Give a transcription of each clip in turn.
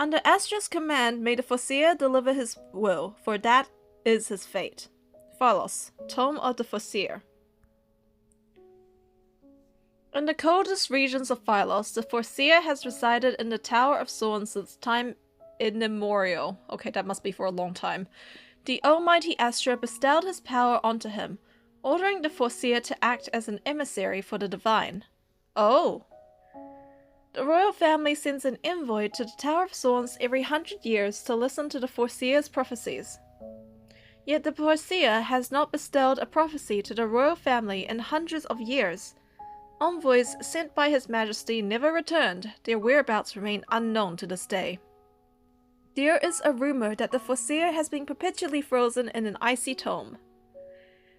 Under Astra's command, may the Foreseer deliver his will, for that is his fate. Phalos, Tome of the Foreseer. In the coldest regions of Phalos, the Foreseer has resided in the Tower of Thorns since time immemorial. Okay, that must be for a long time. The almighty Astra bestowed his power onto him, ordering the Foreseer to act as an emissary for the divine. Oh! The royal family sends an envoy to the Tower of Thorns every 100 years to listen to the Foreseer's prophecies. Yet the Foreseer has not bestowed a prophecy to the royal family in hundreds of years. Envoys sent by His Majesty never returned. Their whereabouts remain unknown to this day. There is a rumor that the Foreseer has been perpetually frozen in an icy tome.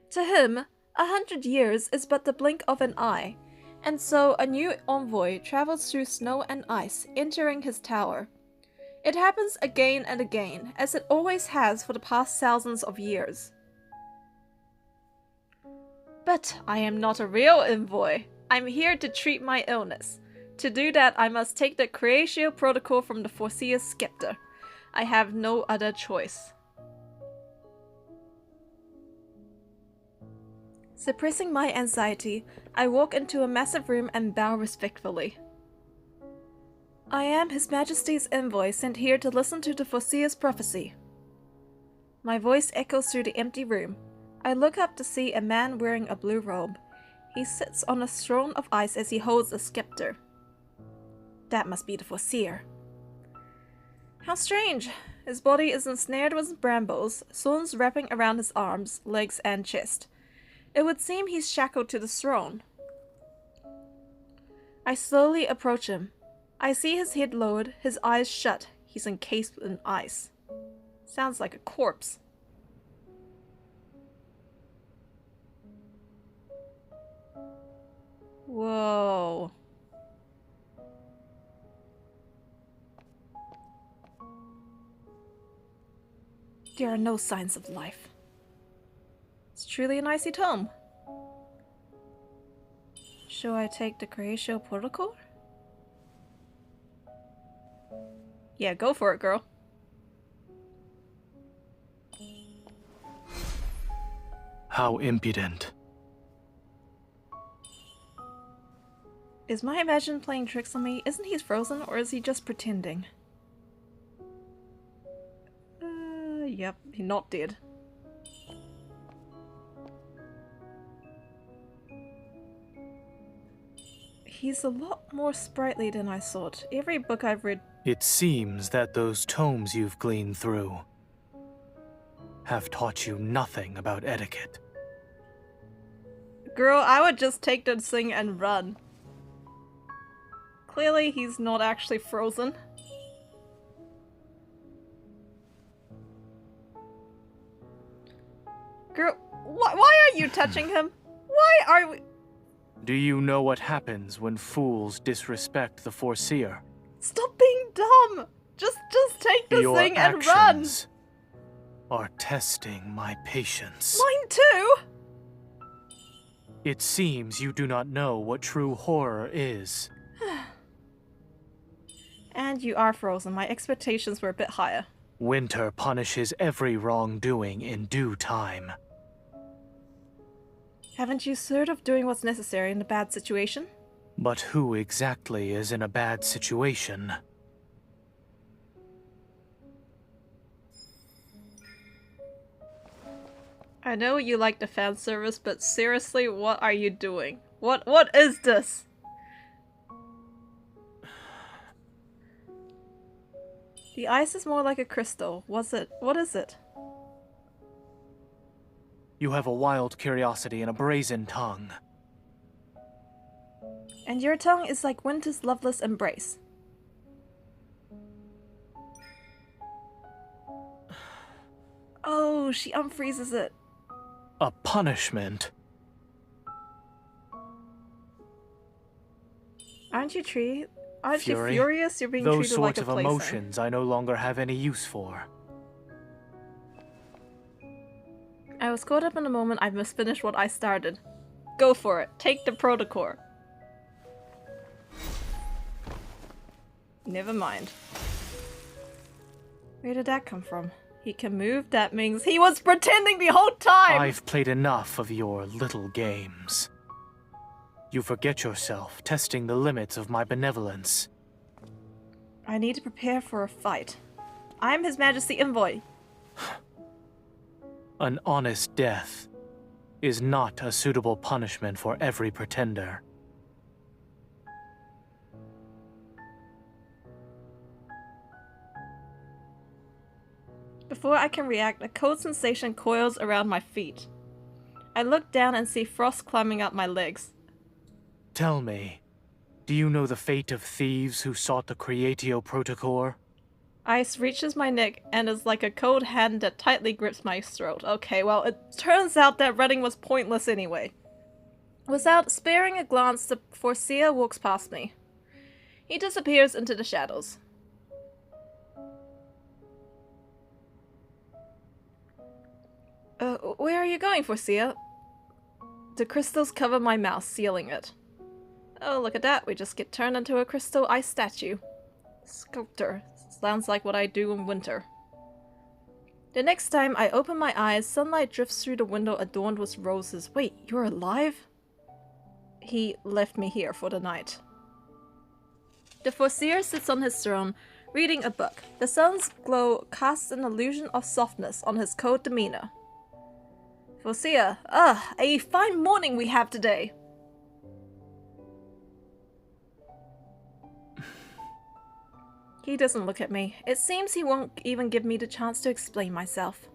To him, 100 years is but the blink of an eye, and so a new envoy travels through snow and ice, entering his tower. It happens again and again, as it always has for the past thousands of years. But I am not a real envoy. I'm here to treat my illness. To do that, I must take the Creatio Protocol from the Foreseer's scepter. I have no other choice. Suppressing my anxiety, I walk into a massive room and bow respectfully. I am His Majesty's envoy sent here to listen to the Foreseer's prophecy. My voice echoes through the empty room. I look up to see a man wearing a blue robe. He sits on a throne of ice as he holds a scepter. That must be the Foreseer. How strange! His body is ensnared with brambles, thorns wrapping around his arms, legs, and chest. It would seem he's shackled to the throne. I slowly approach him. I see his head lowered, his eyes shut. He's encased in ice. Sounds like a corpse. Whoa. There are no signs of life. It's truly an icy tome. Shall I take the Creatio Protocol? Yeah, go for it, girl. How impudent. Is my imagination playing tricks on me? Isn't he frozen, or is he just pretending? Yep, he's not dead. He's a lot more sprightly than I thought. Every book I've read... It seems that those tomes you've gleaned through have taught you nothing about etiquette. Girl, I would just take this thing and run. Clearly, he's not actually frozen. Girl, why are you touching him? Why are we... Do you know what happens when fools disrespect the Foreseer? Stop being dumb! Just take this Your thing and run! actions are testing my patience. Mine too! It seems you do not know what true horror is. And you are frozen. My expectations were a bit higher. Winter punishes every wrongdoing in due time. Haven't you heard of doing what's necessary in a bad situation? But who exactly is in a bad situation? I know you like the fan service, but seriously, what are you doing? What is this? The ice is more like a crystal. What is it? You have a wild curiosity and a brazen tongue. And your tongue is like winter's loveless embrace. Oh, she unfreezes it. A punishment? Aren't you Fury? furious you're being Those treated like sorts a of plaything? emotions I no longer have any use for. I was caught up in a moment. I must finish what I started. Go for it. Take the protocol. Never mind. Where did that come from? He can move, that means he was pretending the whole time! I've played enough of your little games. You forget yourself, testing the limits of my benevolence. I need to prepare for a fight. I am His Majesty Envoy. An honest death is not a suitable punishment for every pretender. Before I can react, a cold sensation coils around my feet. I look down and see frost climbing up my legs. Tell me, do you know the fate of thieves who sought the Creatio Protocor? Ice reaches my neck and is like a cold hand that tightly grips my throat. Okay, well, it turns out that running was pointless anyway. Without sparing a glance, the Foreseer walks past me. He disappears into the shadows. Where are you going, Foreseer? The crystals cover my mouth, sealing it. Oh, look at that. We just get turned into a crystal ice statue. Sculptor. Sounds like what I do in winter. The next time I open my eyes, sunlight drifts through the window adorned with roses. Wait, you're alive? He left me here for the night. The Foreseer sits on his throne, reading a book. The sun's glow casts an illusion of softness on his cold demeanor. Foreseer, a fine morning we have today. He doesn't look at me. It seems he won't even give me the chance to explain myself.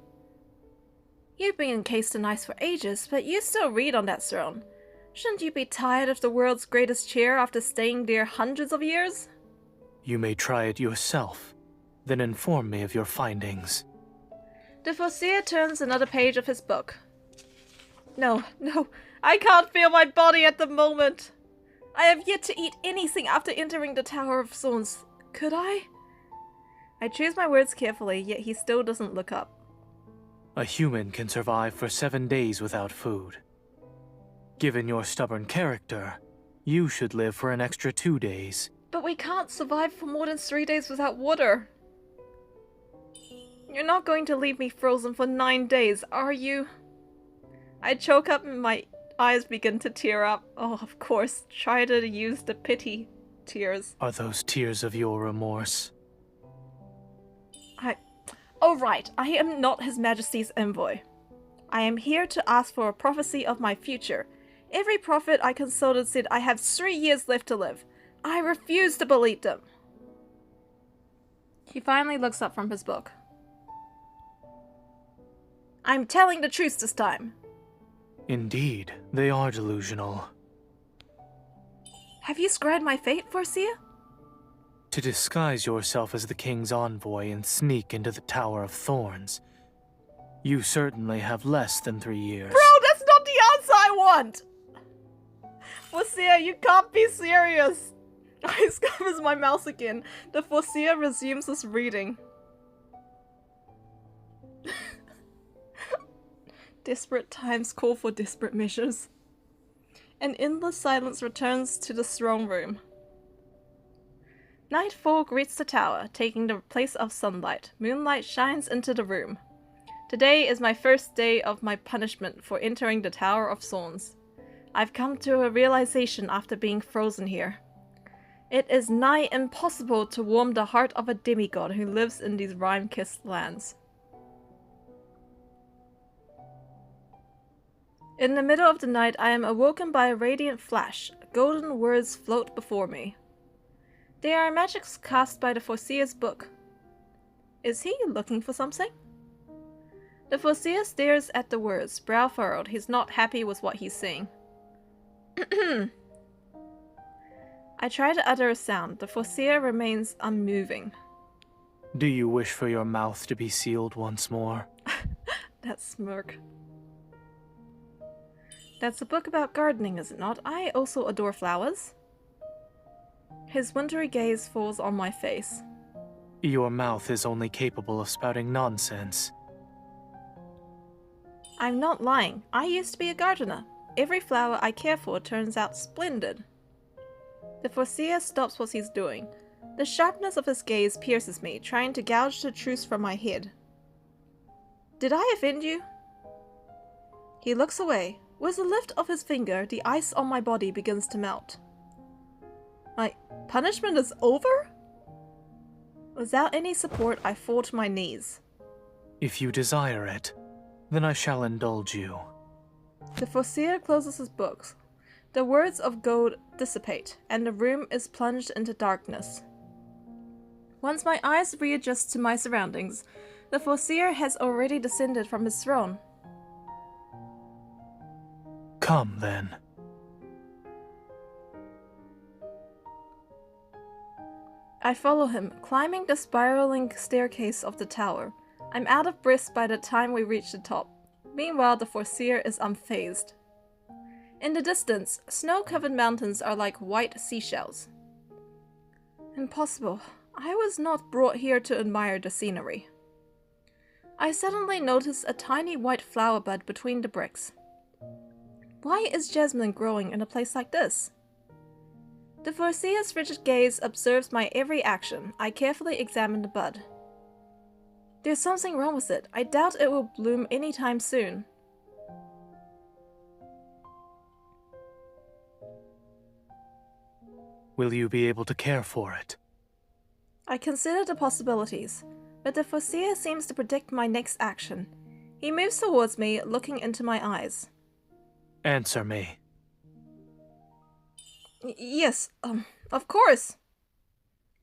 You've been encased in ice for ages, but you still read on that throne. Shouldn't you be tired of the world's greatest chair after staying there hundreds of years? You may try it yourself, then inform me of your findings. The Foreseer turns another page of his book. No, I can't feel my body at the moment. I have yet to eat anything after entering the Tower of Thorns. Could I? I choose my words carefully, yet he still doesn't look up. A human can survive for 7 days without food. Given your stubborn character, you should live for an extra 2 days. But we can't survive for more than 3 days without water. You're not going to leave me frozen for 9 days, are you? I choke up and my eyes begin to tear up. Oh, of course, try to use the pity tears. Are those tears of your remorse? Oh right, I am not His Majesty's envoy. I am here to ask for a prophecy of my future. Every prophet I consulted said I have 3 years left to live. I refuse to believe them. He finally looks up from his book. I'm telling the truth this time. Indeed, they are delusional. Have you scried my fate, Foreseer? To disguise yourself as the king's envoy and sneak into the Tower of Thorns, you certainly have less than 3 years. Bro, that's not the answer I want! Foreseer, you can't be serious! Ice covers my mouth again. The Foreseer resumes his reading. Desperate times call for desperate measures. An endless silence returns to the throne room. Nightfall greets the tower, taking the place of sunlight. Moonlight shines into the room. Today is my first day of my punishment for entering the Tower of Thorns. I've come to a realization after being frozen here. It is nigh impossible to warm the heart of a demigod who lives in these rime-kissed lands. In the middle of the night, I am awoken by a radiant flash. Golden words float before me. They are magics cast by the Foreseer's book. Is he looking for something? The Foreseer stares at the words, brow furrowed. He's not happy with what he's seeing. I try to utter a sound. The Foreseer remains unmoving. Do you wish for your mouth to be sealed once more? That smirk. That's a book about gardening, is it not? I also adore flowers. His wintry gaze falls on my face. Your mouth is only capable of spouting nonsense. I'm not lying. I used to be a gardener. Every flower I care for turns out splendid. The Foreseer stops what he's doing. The sharpness of his gaze pierces me, trying to gouge the truth from my head. Did I offend you? He looks away. With a lift of his finger, the ice on my body begins to melt. My punishment is over? Without any support, I fall to my knees. If you desire it, then I shall indulge you. The Foreseer closes his books. The words of gold dissipate, and the room is plunged into darkness. Once my eyes readjust to my surroundings, the Foreseer has already descended from his throne. Come, then. I follow him, climbing the spiraling staircase of the tower. I'm out of breath by the time we reach the top. Meanwhile, the Foreseer is unfazed. In the distance, snow-covered mountains are like white seashells. Impossible. I was not brought here to admire the scenery. I suddenly notice a tiny white flower bud between the bricks. Why is jasmine growing in a place like this? The Foreseer's rigid gaze observes my every action. I carefully examine the bud. There's something wrong with it. I doubt it will bloom anytime soon. Will you be able to care for it? I consider the possibilities, but the Foreseer seems to predict my next action. He moves towards me, looking into my eyes. Answer me. Yes, of course.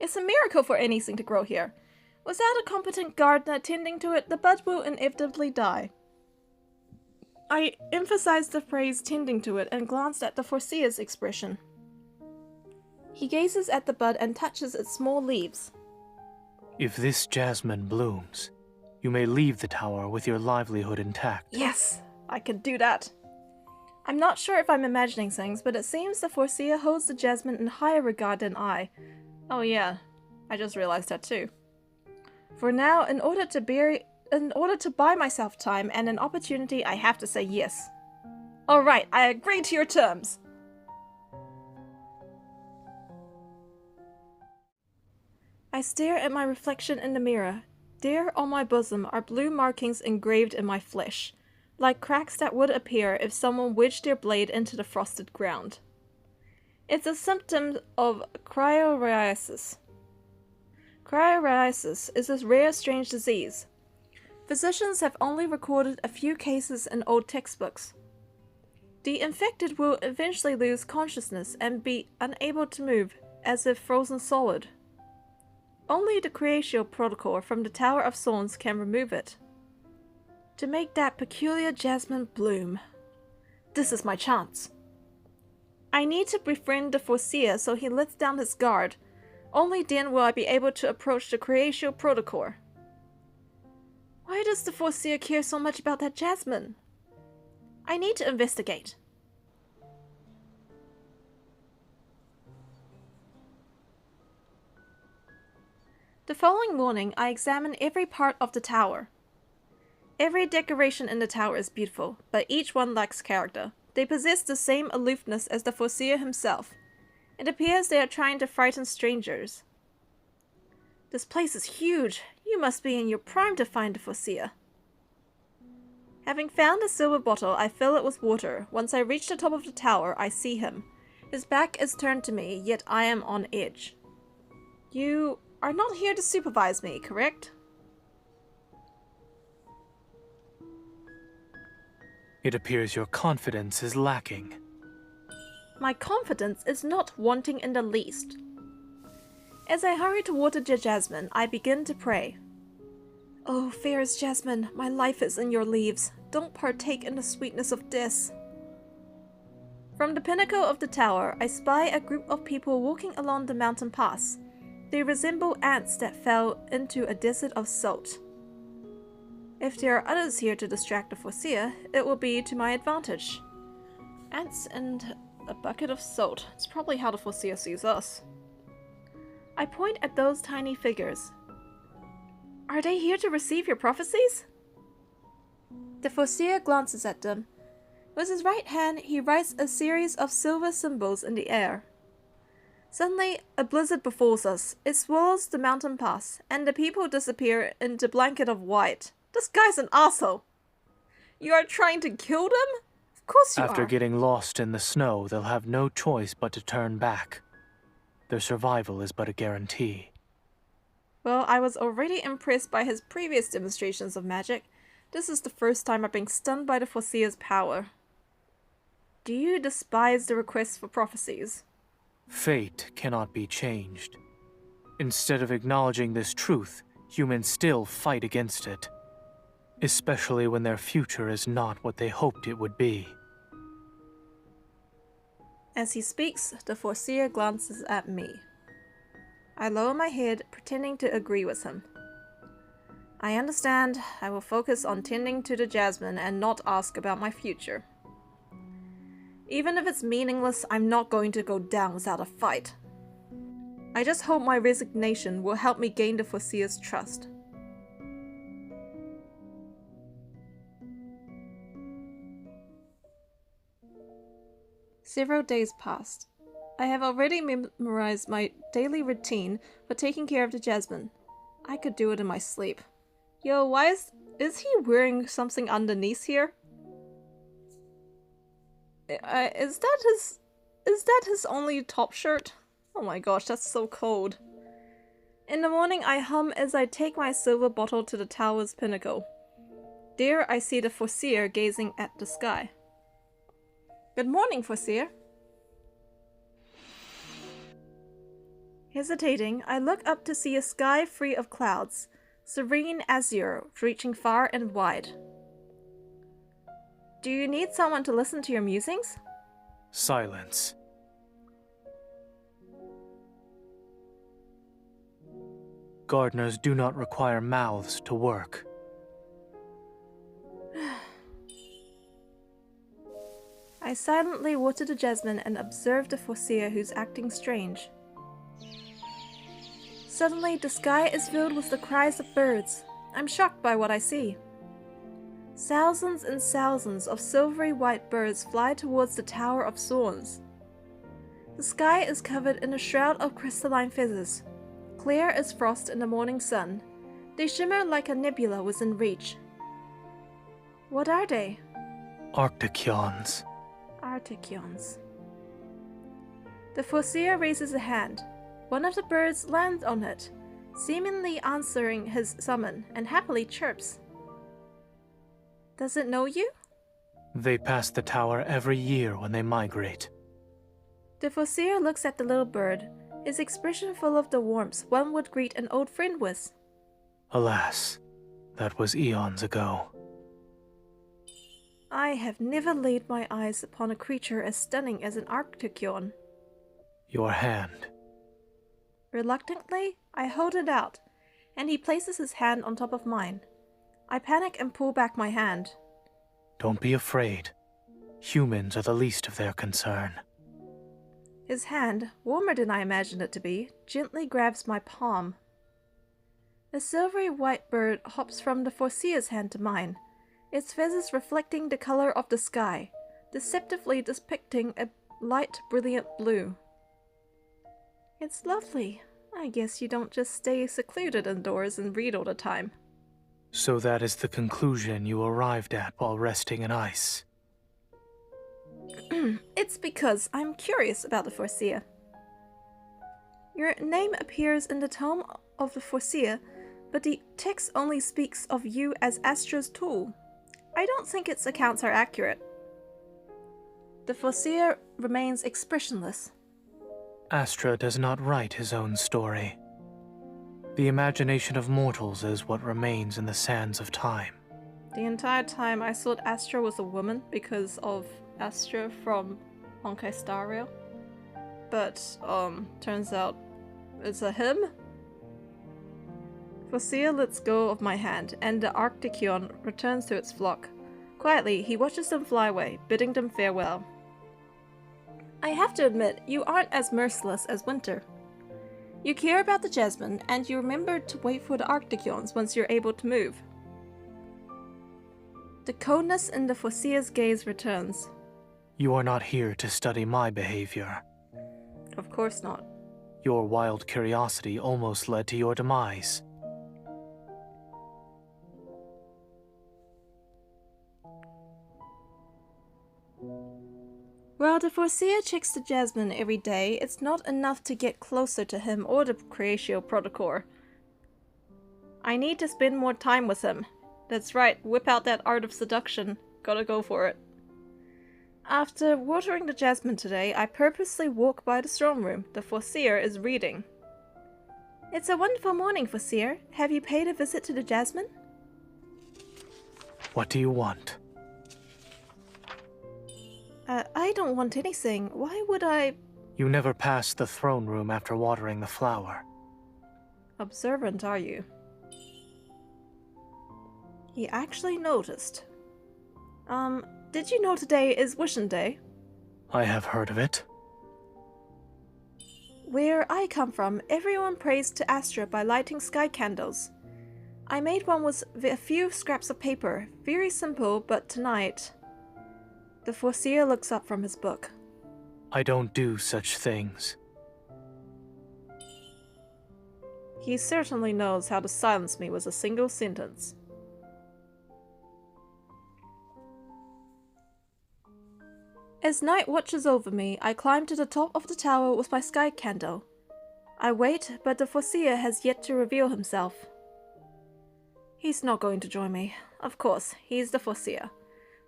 It's a miracle for anything to grow here. Without a competent gardener tending to it, the bud will inevitably die. I emphasized the phrase tending to it and glanced at the Foreseer's expression. He gazes at the bud and touches its small leaves. If this jasmine blooms, you may leave the tower with your livelihood intact. Yes, I could do that. I'm not sure if I'm imagining things, but it seems the Foreseer holds the jasmine in higher regard than I. Oh yeah, I just realized that too. For now, in order to buy myself time and an opportunity, I have to say yes. Alright, I agree to your terms. I stare at my reflection in the mirror. There on my bosom are blue markings engraved in my flesh, like cracks that would appear if someone wedged their blade into the frosted ground. It's a symptom of cryptorrheisis. Cryptorrheisis is a rare, strange disease. Physicians have only recorded a few cases in old textbooks. The infected will eventually lose consciousness and be unable to move, as if frozen solid. Only the Creatio Protocol from the Tower of Thorns can remove it. To make that peculiar jasmine bloom. This is my chance. I need to befriend the Foreseer so he lets down his guard. Only then will I be able to approach the Creatio Protocol. Why does the Foreseer care so much about that jasmine? I need to investigate. The following morning, I examine every part of the tower. Every decoration in the tower is beautiful, but each one lacks character. They possess the same aloofness as the Foreseer himself. It appears they are trying to frighten strangers. This place is huge. You must be in your prime to find the Foreseer. Having found a silver bottle, I fill it with water. Once I reach the top of the tower, I see him. His back is turned to me, yet I am on edge. You are not here to supervise me, correct? It appears your confidence is lacking. My confidence is not wanting in the least. As I hurry toward the jasmine, I begin to pray. Oh, fairest jasmine, my life is in your leaves. Don't partake in the sweetness of this. From the pinnacle of the tower, I spy a group of people walking along the mountain pass. They resemble ants that fell into a desert of salt. If there are others here to distract the Foreseer, it will be to my advantage. Ants and a bucket of salt. It's probably how the Foreseer sees us. I point at those tiny figures. Are they here to receive your prophecies? The Foreseer glances at them. With his right hand, he writes a series of silver symbols in the air. Suddenly, a blizzard befalls us. It swallows the mountain pass, and the people disappear into a blanket of white. This guy's an asshole. You are trying to kill them? Of course you After are. getting lost in the snow, they'll have no choice but to turn back. Their survival is but a guarantee. Well, I was already impressed by his previous demonstrations of magic. This is the first time I've been stunned by the Foreseer's power. Do you despise the request for prophecies? Fate cannot be changed. Instead of acknowledging this truth, humans still fight against it. Especially when their future is not what they hoped it would be. As he speaks, the Foreseer glances at me. I lower my head, pretending to agree with him. I understand. I will focus on tending to the jasmine and not ask about my future. Even if it's meaningless, I'm not going to go down without a fight. I just hope my resignation will help me gain the Foreseer's trust. Several days passed. I have already memorized my daily routine for taking care of the jasmine. I could do it in my sleep. Yo, why is he wearing something underneath here? Is that his only top shirt? Oh my gosh, that's so cold. In the morning, I hum as I take my silver bottle to the tower's pinnacle. There, I see the Foreseer gazing at the sky. Good morning, Foreseer. Hesitating, I look up to see a sky free of clouds, serene azure, reaching far and wide. Do you need someone to listen to your musings? Silence. Gardeners do not require mouths to work. I silently water the jasmine and observe the Foreseer who's acting strange. Suddenly, the sky is filled with the cries of birds. I'm shocked by what I see. Thousands and thousands of silvery white birds fly towards the Tower of Thorns. The sky is covered in a shroud of crystalline feathers. Clear as frost in the morning sun, they shimmer like a nebula within reach. What are they? Arctichions. Arctichions. The Foreseer raises a hand. One of the birds lands on it, seemingly answering his summon, and happily chirps. Does it know you? They pass the tower every year when they migrate. The Foreseer looks at the little bird, his expression full of the warmth one would greet an old friend with. Alas, that was eons ago. I have never laid my eyes upon a creature as stunning as an Arctichion. Your hand. Reluctantly, I hold it out, and he places his hand on top of mine. I panic and pull back my hand. Don't be afraid. Humans are the least of their concern. His hand, warmer than I imagined it to be, gently grabs my palm. A silvery white bird hops from the Foreseer's hand to mine, its feathers reflecting the color of the sky, deceptively depicting a light, brilliant blue. It's lovely. I guess you don't just stay secluded indoors and read all the time. So that is the conclusion you arrived at while resting in ice. It's because I'm curious about the Foreseer. Your name appears in the tome of the Foreseer, but the text only speaks of you as Astra's tool. I don't think its accounts are accurate. The Foreseer remains expressionless. Astra does not write his own story. The imagination of mortals is what remains in the sands of time. The entire time I thought Astra was a woman because of Astra from Honkai Star Rail. But, turns out it's a him? Foreseer lets go of my hand, and the Arctichion returns to its flock. Quietly, he watches them fly away, bidding them farewell. I have to admit, you aren't as merciless as Winter. You care about the jasmine, and you remember to wait for the Arctichions once you're able to move. The coldness in the Foreseer's gaze returns. You are not here to study my behavior. Of course not. Your wild curiosity almost led to your demise. While the Foreseer checks the Jasmine every day, it's not enough to get closer to him or the Creatio Protocol. I need to spend more time with him. That's right, whip out that art of seduction. Gotta go for it. After watering the Jasmine today, I purposely walk by the throne room. The Foreseer is reading. It's a wonderful morning, Foreseer. Have you paid a visit to the Jasmine? What do you want? I don't want anything. Why would I? You never passed the throne room after watering the flower. Observant, are you? He actually noticed. Did you know today is Wishing Day? I have heard of it. Where I come from, everyone prays to Astra by lighting sky candles. I made one with a few scraps of paper. Very simple, but tonight... The Foreseer looks up from his book. I don't do such things. He certainly knows how to silence me with a single sentence. As night watches over me, I climb to the top of the tower with my sky candle. I wait, but the Foreseer has yet to reveal himself. He's not going to join me. Of course, he's the Foreseer.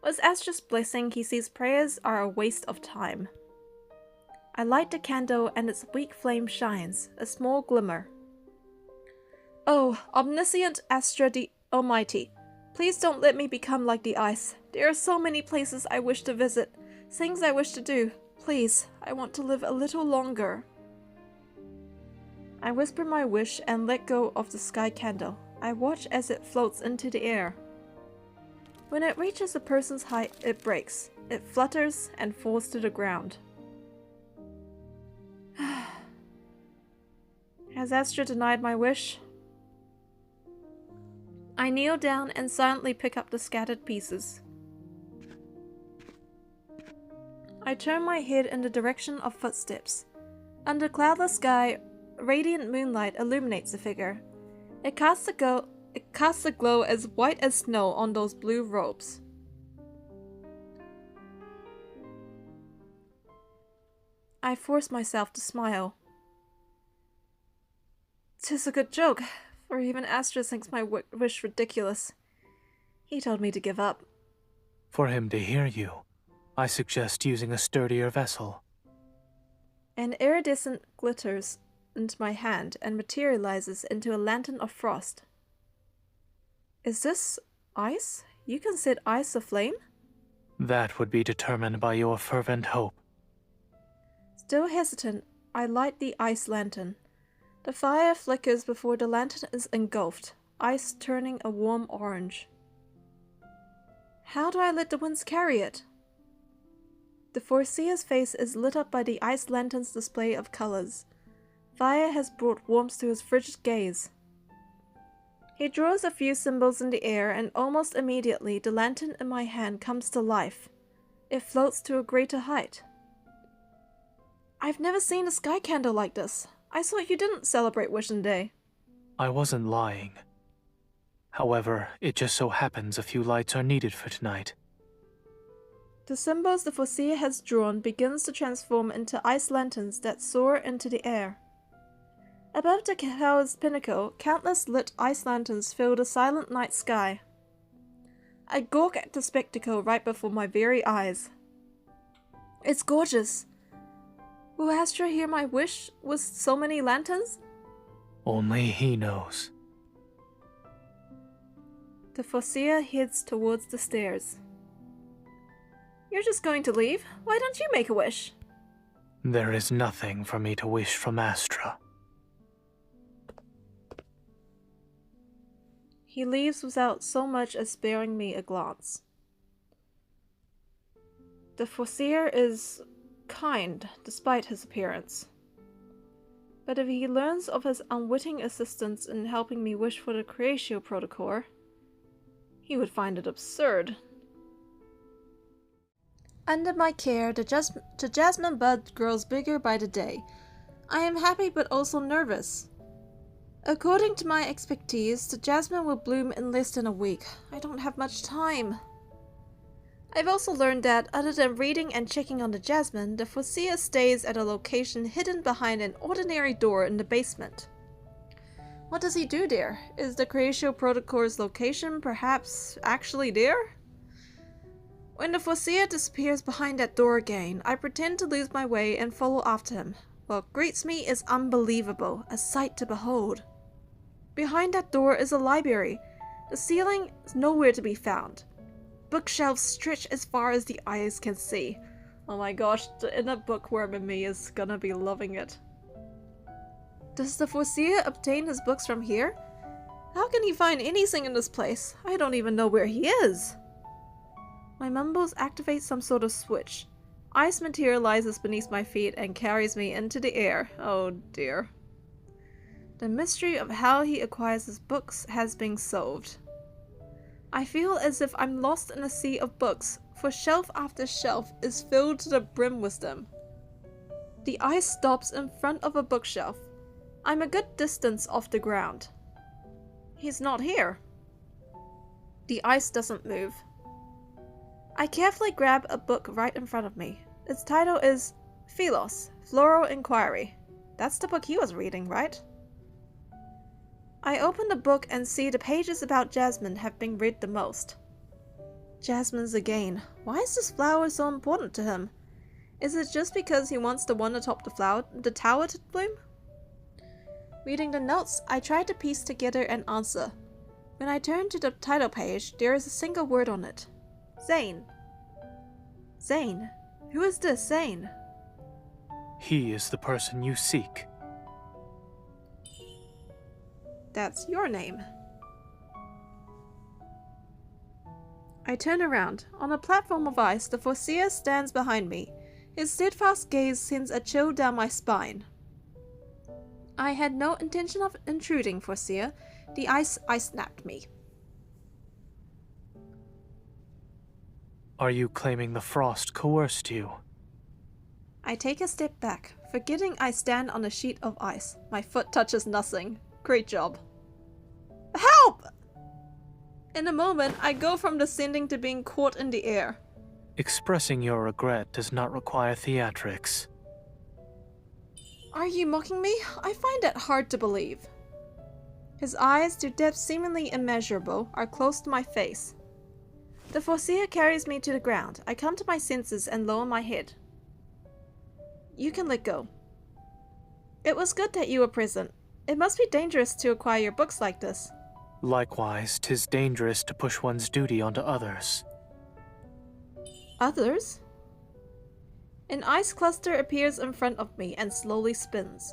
With Astra's blessing, he sees prayers are a waste of time. I light the candle and its weak flame shines, a small glimmer. Oh, omniscient Astra the Almighty, please don't let me become like the ice. There are so many places I wish to visit, things I wish to do. Please, I want to live a little longer. I whisper my wish and let go of the sky candle. I watch as it floats into the air. When it reaches a person's height, it breaks. It flutters and falls to the ground. Has Astra denied my wish? I kneel down and silently pick up the scattered pieces. I turn my head in the direction of footsteps. Under cloudless sky, radiant moonlight illuminates the figure. It casts a glow as white as snow on those blue robes. I force myself to smile. 'Tis a good joke, for even Astra thinks my wish ridiculous. He told me to give up. For him to hear you, I suggest using a sturdier vessel. An iridescent glitters into my hand and materializes into a lantern of frost. Is this ice? You can set ice aflame? That would be determined by your fervent hope. Still hesitant, I light the ice lantern. The fire flickers before the lantern is engulfed, ice turning a warm orange. How do I let the winds carry it? The Foreseer's face is lit up by the ice lantern's display of colors. Fire has brought warmth to his frigid gaze. He draws a few symbols in the air, and almost immediately the lantern in my hand comes to life. It floats to a greater height. I've never seen a sky candle like this. I thought you didn't celebrate Wishing Day. I wasn't lying. However, it just so happens a few lights are needed for tonight. The symbols the Foreseer has drawn begins to transform into ice lanterns that soar into the air. Above the tower's pinnacle, countless lit ice lanterns fill the silent night sky. I gawk at the spectacle right before my very eyes. It's gorgeous. Will Astra hear my wish with so many lanterns? Only he knows. The Foreseer heads towards the stairs. You're just going to leave? Why don't you make a wish? There is nothing for me to wish from Astra. He leaves without so much as sparing me a glance. The Foreseer is kind, despite his appearance. But if he learns of his unwitting assistance in helping me wish for the Creatio Protocol, he would find it absurd. Under my care, the jasmine bud grows bigger by the day. I am happy but also nervous. According to my expertise, the jasmine will bloom in less than a week. I don't have much time. I've also learned that, other than reading and checking on the jasmine, the Foreseer stays at a location hidden behind an ordinary door in the basement. What does he do there? Is the Creatio Protocol's location perhaps actually there? When the Foreseer disappears behind that door again, I pretend to lose my way and follow after him. What greets me is unbelievable, a sight to behold. Behind that door is a library. The ceiling is nowhere to be found. Bookshelves stretch as far as the eyes can see. Oh my gosh, the inner bookworm in me is gonna be loving it. Does the Foreseer obtain his books from here? How can he find anything in this place? I don't even know where he is. My mumbles activate some sort of switch. Ice materializes beneath my feet and carries me into the air. Oh dear. The mystery of how he acquires his books has been solved. I feel as if I'm lost in a sea of books, for shelf after shelf is filled to the brim with them. The ice stops in front of a bookshelf. I'm a good distance off the ground. He's not here. The ice doesn't move. I carefully grab a book right in front of me. Its title is Philos, Floral Inquiry. That's the book he was reading, right? I open the book and see the pages about Jasmine have been read the most. Jasmine's again. Why is this flower so important to him? Is it just because he wants the one atop the tower to bloom? Reading the notes, I try to piece together an answer. When I turn to the title page, there is a single word on it. Zayne. Zayne? Who is this Zayne? He is the person you seek. That's your name. I turn around. On a platform of ice, the Foreseer stands behind me. His steadfast gaze sends a chill down my spine. I had no intention of intruding, Foreseer. The ice snapped me. Are you claiming the frost coerced you? I take a step back, forgetting I stand on a sheet of ice. My foot touches nothing. Great job. Help! In a moment, I go from descending to being caught in the air. Expressing your regret does not require theatrics. Are you mocking me? I find that hard to believe. His eyes, to depths seemingly immeasurable, are close to my face. The Foreseer carries me to the ground. I come to my senses and lower my head. You can let go. It was good that you were present. It must be dangerous to acquire your books like this. Likewise, 'tis dangerous to push one's duty onto others. Others? An ice cluster appears in front of me and slowly spins.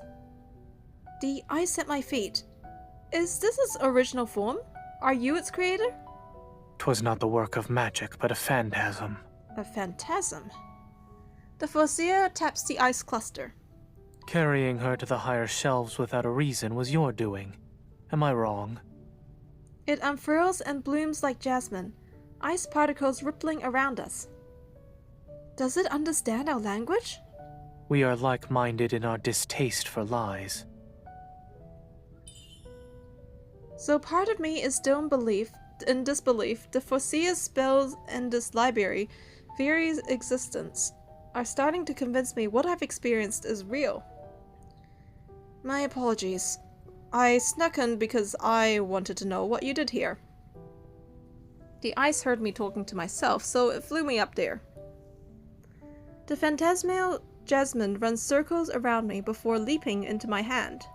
The ice at my feet. Is this its original form? Are you its creator? 'Twas not the work of magic, but a phantasm. A phantasm? The Foreseer taps the ice cluster. Carrying her to the higher shelves without a reason was your doing. Am I wrong? It unfurls and blooms like jasmine, ice particles rippling around us. Does it understand our language? We are like-minded in our distaste for lies. So part of me is still in disbelief. The Foreseer's spells in this library, Fairy's existence, are starting to convince me what I've experienced is real. My apologies. I snuck in because I wanted to know what you did here. The ice heard me talking to myself, so it flew me up there. The phantasmal jasmine runs circles around me before leaping into my hand.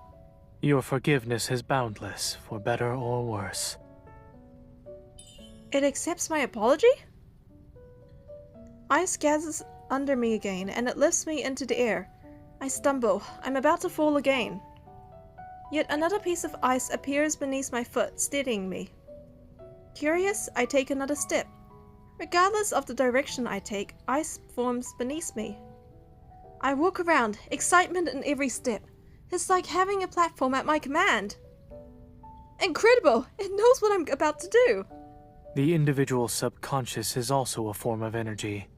Your forgiveness is boundless, for better or worse. It accepts my apology? Ice gathers under me again, and it lifts me into the air. I stumble. I'm about to fall again. Yet another piece of ice appears beneath my foot, steadying me. Curious, I take another step. Regardless of the direction I take, ice forms beneath me. I walk around, excitement in every step. It's like having a platform at my command. Incredible! It knows what I'm about to do! The individual subconscious is also a form of energy.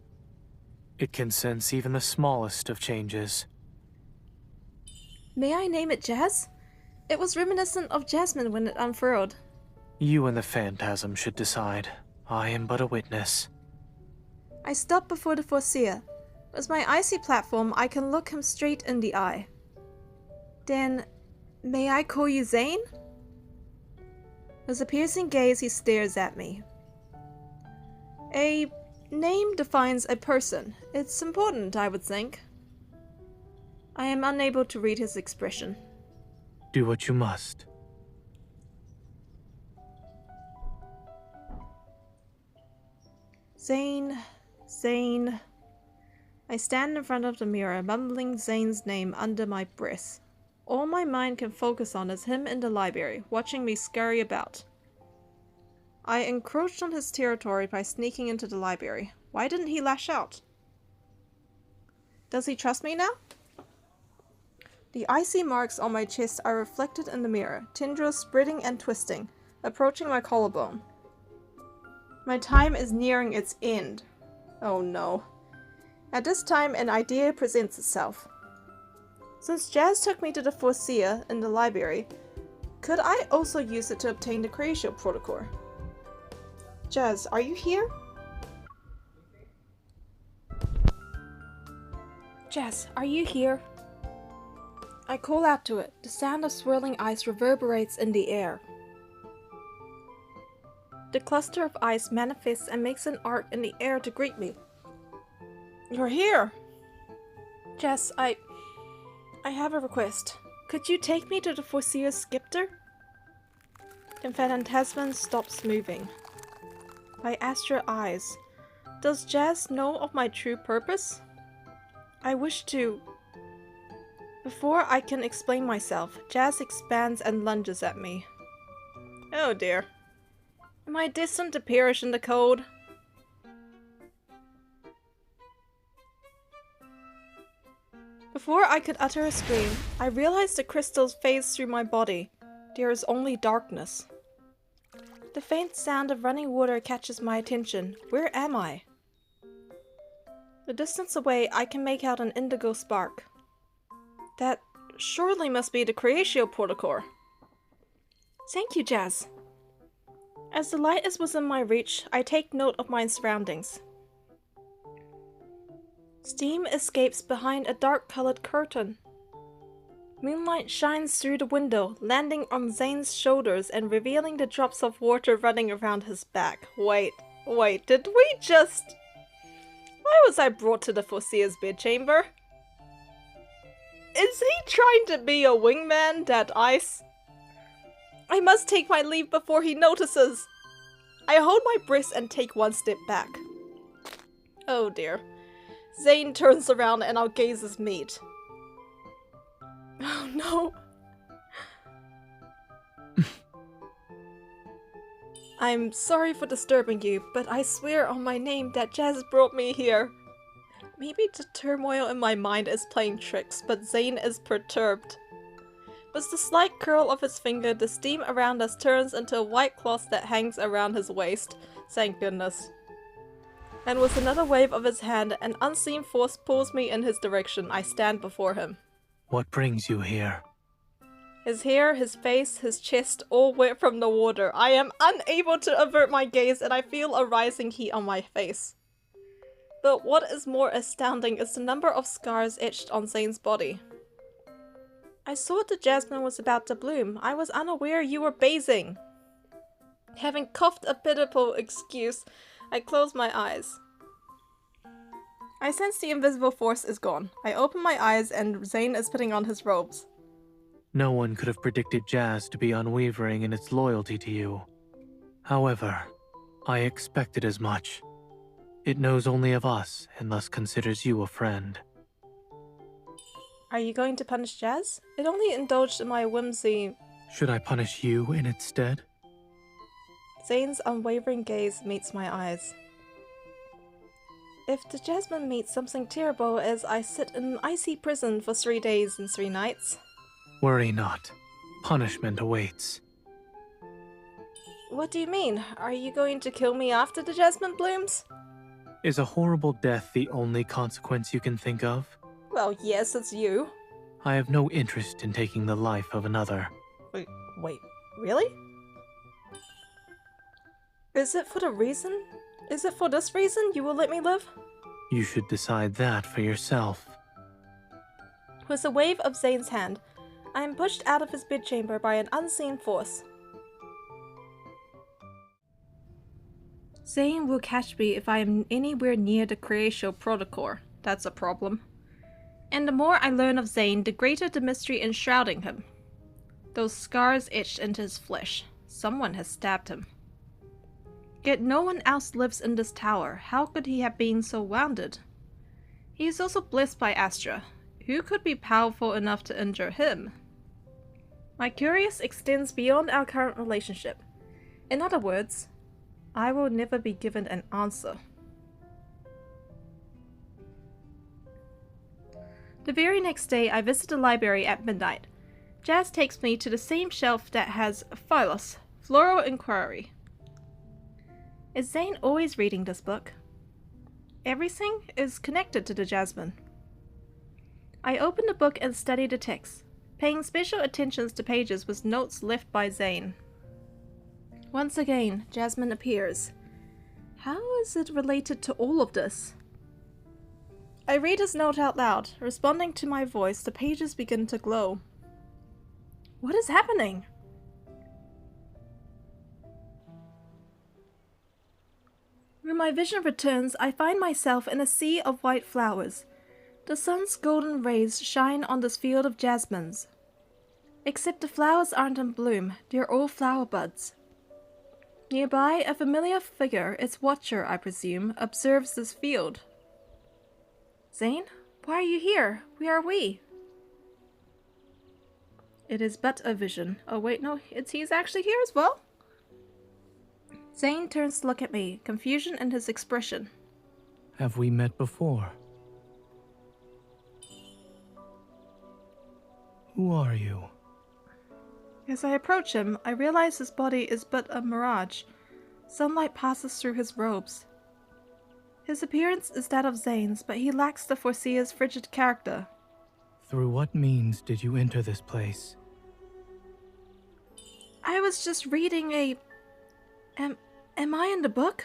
It can sense even the smallest of changes. May I name it Jazz? It was reminiscent of jasmine when it unfurled. You and the phantasm should decide. I am but a witness. I stopped before the Foreseer. With my icy platform, I can look him straight in the eye. Then, may I call you Zayne? With a piercing gaze, he stares at me. A name defines a person. It's important, I would think. I am unable to read his expression. Do what you must. Zayne. Zayne. I stand in front of the mirror, mumbling Zayne's name under my breath. All my mind can focus on is him in the library, watching me scurry about. I encroached on his territory by sneaking into the library. Why didn't he lash out? Does he trust me now? The icy marks on my chest are reflected in the mirror, tendrils spreading and twisting, approaching my collarbone. My time is nearing its end. Oh no. At this time, an idea presents itself. Since Jazz took me to the Foreseer in the library, could I also use it to obtain the Creatio Protocol? Jazz, are you here? Jazz, are you here? I call out to it. The sound of swirling ice reverberates in the air. The cluster of ice manifests and makes an arc in the air to greet me. You're here! Jess, I have a request. Could you take me to the Foreseer's scepter? The phantasm stops moving. I ask your eyes. Does Jazz know of my true purpose? I wish to. Before I can explain myself, Jazz expands and lunges at me. Oh dear. Am I destined to perish in the cold? Before I could utter a scream, I realized the crystals phase through my body. There is only darkness. The faint sound of running water catches my attention. Where am I? The distance away, I can make out an indigo spark. That surely must be the Creatio Protocol. Thank you, Jazz. As the light is within my reach, I take note of my surroundings. Steam escapes behind a dark-colored curtain. Moonlight shines through the window, landing on Zayne's shoulders and revealing the drops of water running around his back. Wait, did we just... Why was I brought to the Foreseer's bedchamber? Is he trying to be a wingman, that ice? I must take my leave before he notices. I hold my breath and take one step back. Oh dear. Zayne turns around and our gazes meet. Oh no. I'm sorry for disturbing you, but I swear on my name that Jazz brought me here. Maybe the turmoil in my mind is playing tricks, but Zayne is perturbed. With the slight curl of his finger, the steam around us turns into a white cloth that hangs around his waist. Thank goodness. And with another wave of his hand, an unseen force pulls me in his direction. I stand before him. What brings you here? His hair, his face, his chest, all wet from the water. I am unable to avert my gaze and I feel a rising heat on my face. But what is more astounding is the number of scars etched on Zayne's body. I thought the jasmine was about to bloom. I was unaware you were bathing. Having coughed a pitiful excuse, I close my eyes. I sense the invisible force is gone. I open my eyes and Zayne is putting on his robes. No one could have predicted Jazz to be unwavering in its loyalty to you. However, I expected as much. It knows only of us and thus considers you a friend. Are you going to punish Jazz? It only indulged in my whimsy. Should I punish you in its stead? Zayne's unwavering gaze meets my eyes. If the jasmine meets something terrible as I sit in an icy prison for 3 days and 3 nights. Worry not. Punishment awaits. What do you mean? Are you going to kill me after the jasmine blooms? Is a horrible death the only consequence you can think of? Well, yes, it's you. I have no interest in taking the life of another. Wait, really? Is it for this reason you will let me live? You should decide that for yourself. With a wave of Zayne's hand, I am pushed out of his bedchamber by an unseen force. Zayne will catch me if I am anywhere near the Creatio Protocore. That's a problem. And the more I learn of Zayne, the greater the mystery enshrouding him. Those scars etched into his flesh. Someone has stabbed him. Yet no one else lives in this tower. How could he have been so wounded? He is also blessed by Astra. Who could be powerful enough to injure him? My curiosity extends beyond our current relationship. In other words, I will never be given an answer. The very next day, I visit the library at midnight. Jazz takes me to the same shelf that has Phylos, Floral Inquiry. Is Zayne always reading this book? Everything is connected to the Jasmine. I open the book and study the text, paying special attention to pages with notes left by Zayne. Once again, Jasmine appears. How is it related to all of this? I read his note out loud. Responding to my voice, the pages begin to glow. What is happening? When my vision returns, I find myself in a sea of white flowers. The sun's golden rays shine on this field of jasmines. Except the flowers aren't in bloom, they're all flower buds. Nearby, a familiar figure, its watcher, I presume, observes this field. Zayne, why are you here? Where are we? It is but a vision. Oh wait, no, he's actually here as well? Zayne turns to look at me, confusion in his expression. Have we met before? Who are you? As I approach him, I realize his body is but a mirage. Sunlight passes through his robes. His appearance is that of Zayne's, but he lacks the Foreseer's frigid character. Through what means did you enter this place? I was just reading a... Am I in the book?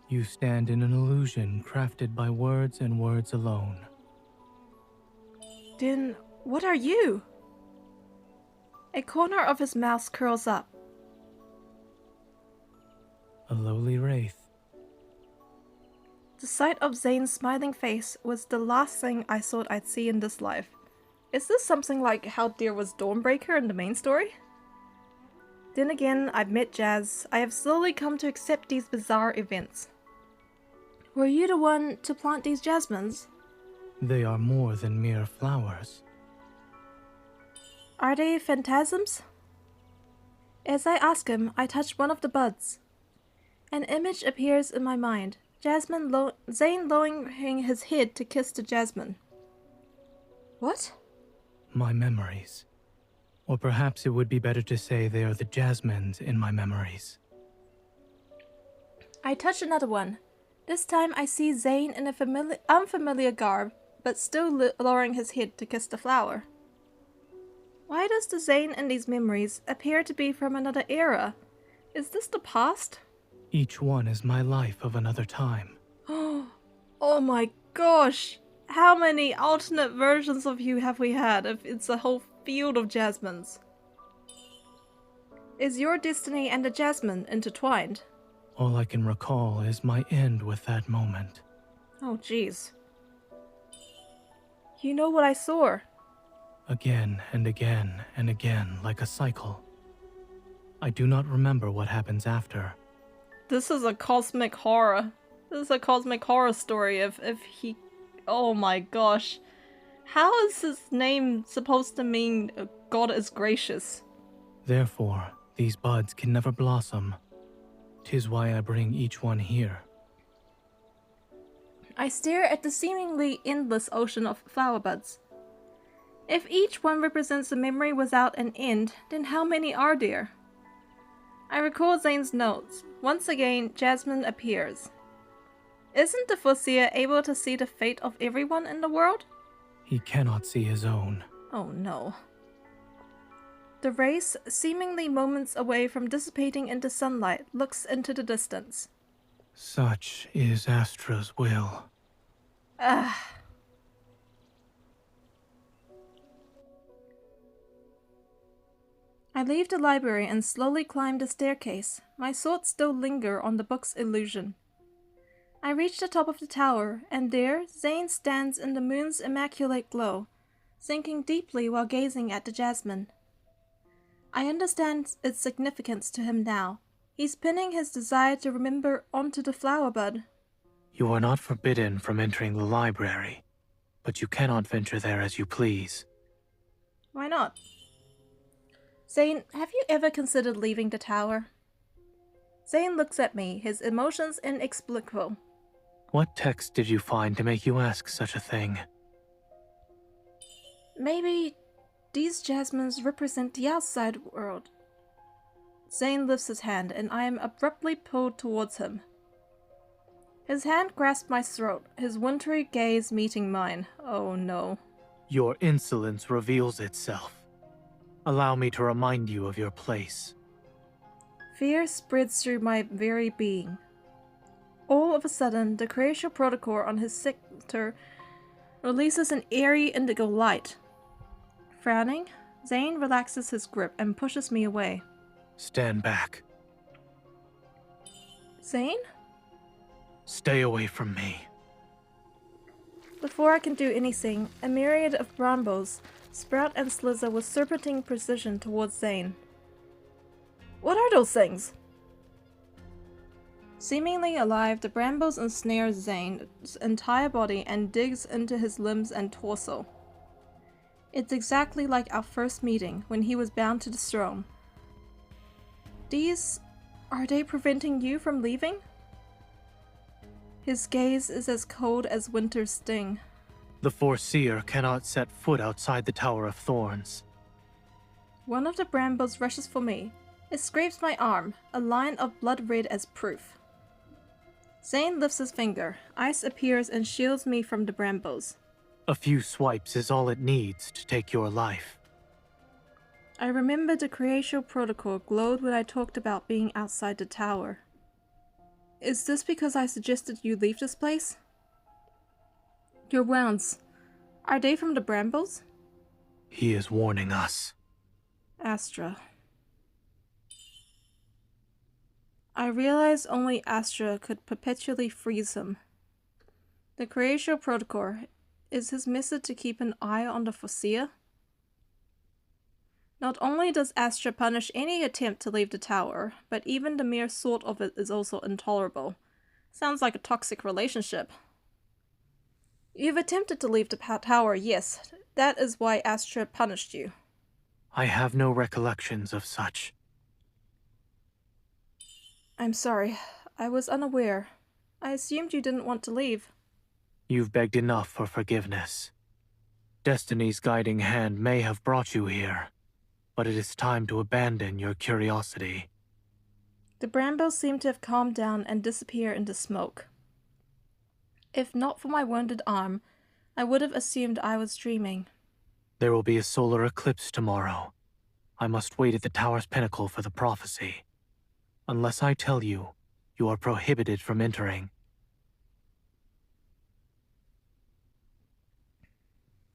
You stand in an illusion crafted by words and words alone. Then, what are you? A corner of his mouth curls up. A lowly wraith. The sight of Zayne's smiling face was the last thing I thought I'd see in this life. Is this something like how there was Dawnbreaker in the main story? Then again, I've met Jazz. I have slowly come to accept these bizarre events. Were you the one to plant these jasmines? They are more than mere flowers. Are they phantasms? As I ask him, I touch one of the buds. An image appears in my mind. Zayne lowering his head to kiss the jasmine. What? My memories. Or perhaps it would be better to say they are the jasmines in my memories. I touch another one. This time I see Zayne in a unfamiliar garb, but still lowering his head to kiss the flower. Why does the Zayne in these memories appear to be from another era? Is this the past? Each one is my life of another time. Oh my gosh! How many alternate versions of you have we had if it's a whole field of jasmines? Is your destiny and the jasmine intertwined? All I can recall is my end with that moment. Oh jeez. You know what I saw? Again and again and again, like a cycle. I do not remember what happens after. This is a cosmic horror. This is a cosmic horror story if he... Oh my gosh. How is his name supposed to mean God is gracious? Therefore, these buds can never blossom. 'Tis why I bring each one here. I stare at the seemingly endless ocean of flower buds. If each one represents a memory without an end, then how many are there? I recall Zayne's notes. Once again, Jasmine appears. Isn't the Foreseer able to see the fate of everyone in the world? He cannot see his own. Oh no. The race, seemingly moments away from dissipating into sunlight, looks into the distance. Such is Astra's will. Ugh. I leave the library and slowly climb the staircase. My thoughts still linger on the book's illusion. I reach the top of the tower, and there Zayne stands in the moon's immaculate glow, thinking deeply while gazing at the jasmine. I understand its significance to him now. He's pinning his desire to remember onto the flower bud. You are not forbidden from entering the library, but you cannot venture there as you please. Why not? Zayne, have you ever considered leaving the tower? Zayne looks at me, his emotions inexplicable. What text did you find to make you ask such a thing? Maybe these jasmines represent the outside world. Zayne lifts his hand, and I am abruptly pulled towards him. His hand grasps my throat, his wintry gaze meeting mine. Oh no. Your insolence reveals itself. Allow me to remind you of your place. Fear spreads through my very being. All of a sudden, the Creatio Protocol on his scepter releases an eerie indigo light. Frowning, Zayne relaxes his grip and pushes me away. Stand back. Zayne? Stay away from me. Before I can do anything, a myriad of brambles sprout and slither with serpentine precision towards Zayne. What are those things? Seemingly alive, the brambles ensnare Zayne's entire body and digs into his limbs and torso. It's exactly like our first meeting, when he was bound to the throne. Are they preventing you from leaving? His gaze is as cold as winter's sting. The Foreseer cannot set foot outside the Tower of Thorns. One of the brambles rushes for me. It scrapes my arm, a line of blood red as proof. Zayne lifts his finger. Ice appears and shields me from the brambles. A few swipes is all it needs to take your life. I remember the Creatio Protocol glowed when I talked about being outside the tower. Is this because I suggested you leave this place? Your wounds, are they from the brambles? He is warning us. Astra. I realized only Astra could perpetually freeze him. The Creatio Protocol, is his method to keep an eye on the Foreseer? Not only does Astra punish any attempt to leave the tower, but even the mere thought of it is also intolerable. Sounds like a toxic relationship. You've attempted to leave the tower, yes. That is why Astra punished you. I have no recollections of such. I'm sorry. I was unaware. I assumed you didn't want to leave. You've begged enough for forgiveness. Destiny's guiding hand may have brought you here, but it is time to abandon your curiosity. The brambles seem to have calmed down and disappear into smoke. If not for my wounded arm, I would have assumed I was dreaming. There will be a solar eclipse tomorrow. I must wait at the tower's pinnacle for the prophecy. Unless I tell you, you are prohibited from entering.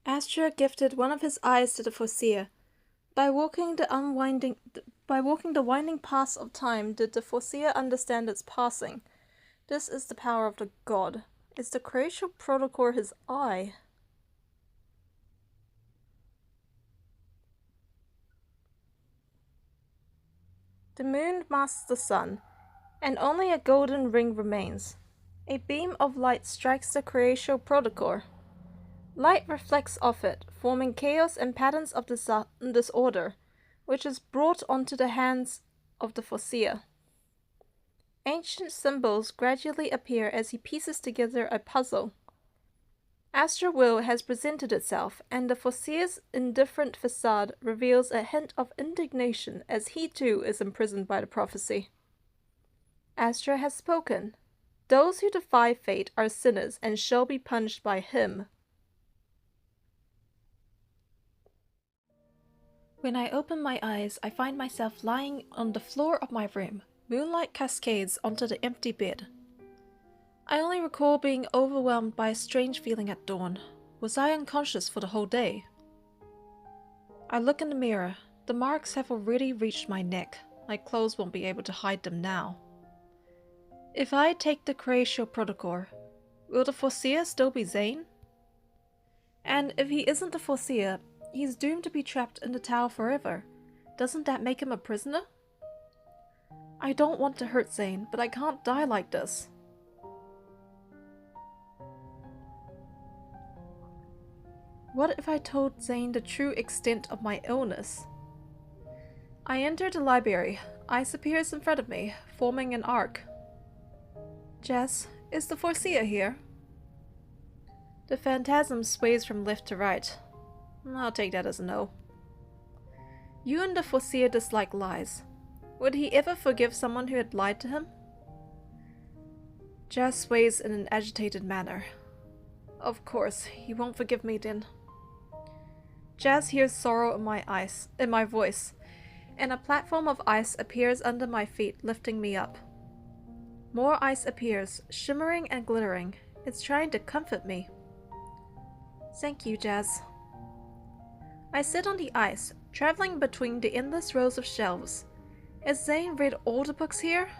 Astra gifted one of his eyes to the Foreseer. By walking the winding paths of time, did the Foreseer understand its passing. This is the power of the god. Is the Creatio Protocol his eye? The moon masks the sun, and only a golden ring remains. A beam of light strikes the Creatio Protocol. Light reflects off it, forming chaos and patterns of disorder, which is brought onto the hands of the Foreseer. Ancient symbols gradually appear as he pieces together a puzzle. Astra will has presented itself, and the Foreseer's indifferent facade reveals a hint of indignation as he too is imprisoned by the prophecy. Astra has spoken. Those who defy fate are sinners and shall be punished by him. When I open my eyes, I find myself lying on the floor of my room. Moonlight cascades onto the empty bed. I only recall being overwhelmed by a strange feeling at dawn. Was I unconscious for the whole day? I look in the mirror. The marks have already reached my neck. My clothes won't be able to hide them now. If I take the Croatio protocol, will the Foreseer still be Zayne? And if he isn't the Foreseer, he's doomed to be trapped in the tower forever. Doesn't that make him a prisoner? I don't want to hurt Zayne, but I can't die like this. What if I told Zayne the true extent of my illness? I enter the library. Ice appears in front of me, forming an arc. Jess, is the Foreseer here? The phantasm sways from left to right. I'll take that as a no. You and the Foreseer dislike lies. Would he ever forgive someone who had lied to him? Jess sways in an agitated manner. Of course, he won't forgive me then. Jazz hears sorrow in my voice, and a platform of ice appears under my feet, lifting me up. More ice appears, shimmering and glittering. It's trying to comfort me. Thank you, Jazz. I sit on the ice, traveling between the endless rows of shelves. Has Zayne read all the books here?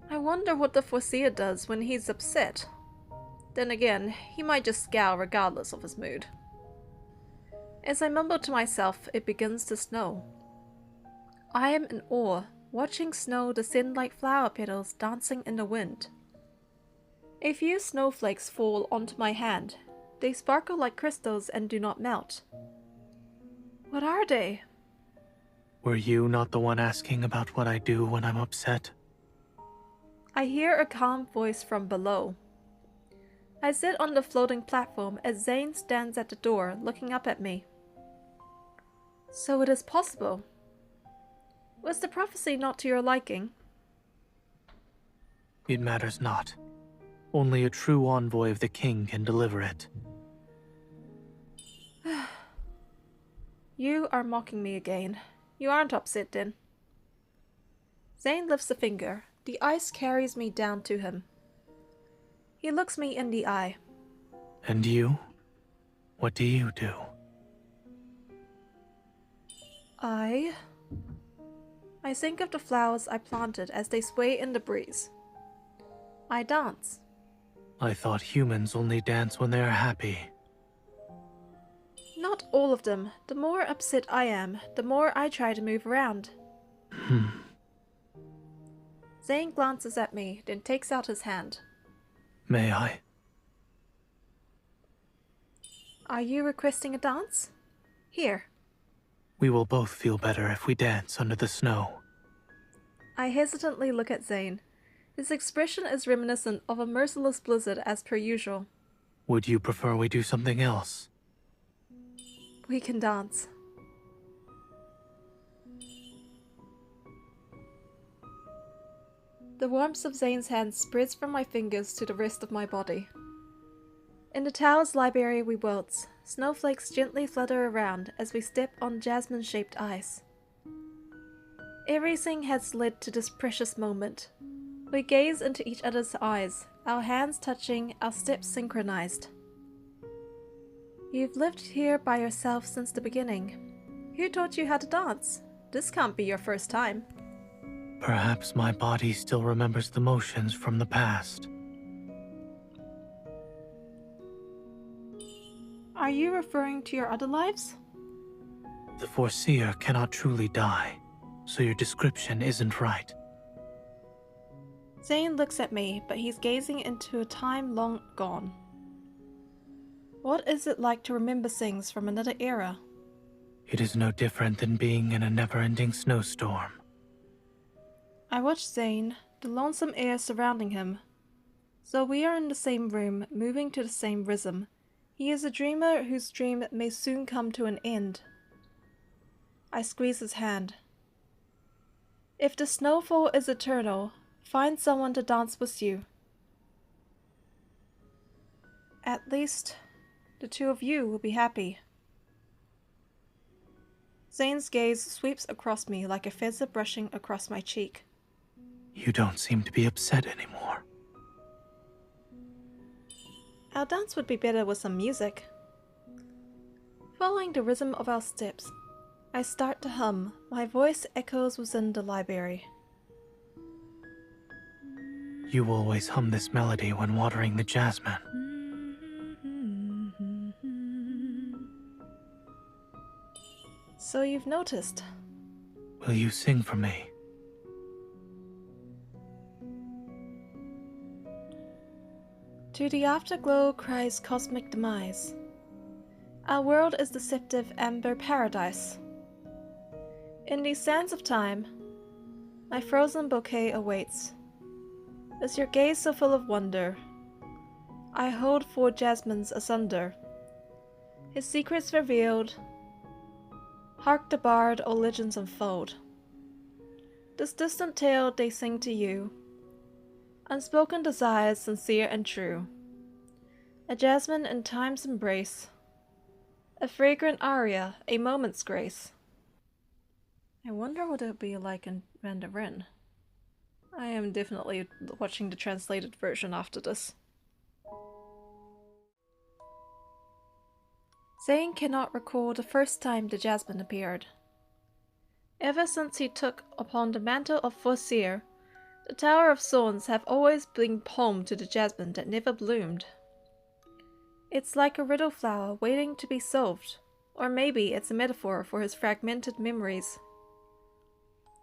I wonder what the Foreseer does when he's upset. Then again, he might just scowl regardless of his mood. As I mumble to myself, it begins to snow. I am in awe, watching snow descend like flower petals dancing in the wind. A few snowflakes fall onto my hand. They sparkle like crystals and do not melt. What are they? Were you not the one asking about what I do when I'm upset? I hear a calm voice from below. I sit on the floating platform as Zayne stands at the door, looking up at me. So it is possible. Was the prophecy not to your liking? It matters not. Only a true envoy of the king can deliver it. You are mocking me again. You aren't upset then. Zayne lifts a finger. The ice carries me down to him. He looks me in the eye. And you? What do you do? I think of the flowers I planted as they sway in the breeze. I dance. I thought humans only dance when they are happy. Not all of them. The more upset I am, the more I try to move around. Zayne glances at me, then takes out his hand. May I? Are you requesting a dance? Here. We will both feel better if we dance under the snow. I hesitantly look at Zayne. His expression is reminiscent of a merciless blizzard as per usual. Would you prefer we do something else? We can dance. The warmth of Zayne's hand spreads from my fingers to the rest of my body. In the tower's library we waltz. Snowflakes gently flutter around as we step on jasmine-shaped ice. Everything has led to this precious moment. We gaze into each other's eyes, our hands touching, our steps synchronized. You've lived here by yourself since the beginning. Who taught you how to dance? This can't be your first time. Perhaps my body still remembers the motions from the past. Are you referring to your other lives? The Foreseer cannot truly die, so your description isn't right. Zayne looks at me, but he's gazing into a time long gone. What is it like to remember things from another era? It is no different than being in a never-ending snowstorm. I watch Zayne, the lonesome air surrounding him. So we are in the same room, moving to the same rhythm. He is a dreamer whose dream may soon come to an end. I squeeze his hand. If the snowfall is eternal, find someone to dance with you. At least, the two of you will be happy. Zayne's gaze sweeps across me like a feather brushing across my cheek. You don't seem to be upset anymore. Our dance would be better with some music. Following the rhythm of our steps, I start to hum. My voice echoes within the library. You always hum this melody when watering the jasmine. So you've noticed. Will you sing for me? To the afterglow cries cosmic demise. Our world is deceptive amber paradise. In these sands of time, my frozen bouquet awaits. Is your gaze so full of wonder? I hold 4 jasmines asunder. His secrets revealed. Hark the bard, all legends unfold. This distant tale they sing to you. Unspoken desires, sincere and true. A jasmine in time's embrace. A fragrant aria, a moment's grace. I wonder what it'll be like in Mandarin. I am definitely watching the translated version after this. Zayne cannot recall the first time the jasmine appeared. Ever since he took upon the mantle of Foreseer, the Tower of Thorns have always been home to the jasmine that never bloomed. It's like a riddle flower waiting to be solved, or maybe it's a metaphor for his fragmented memories.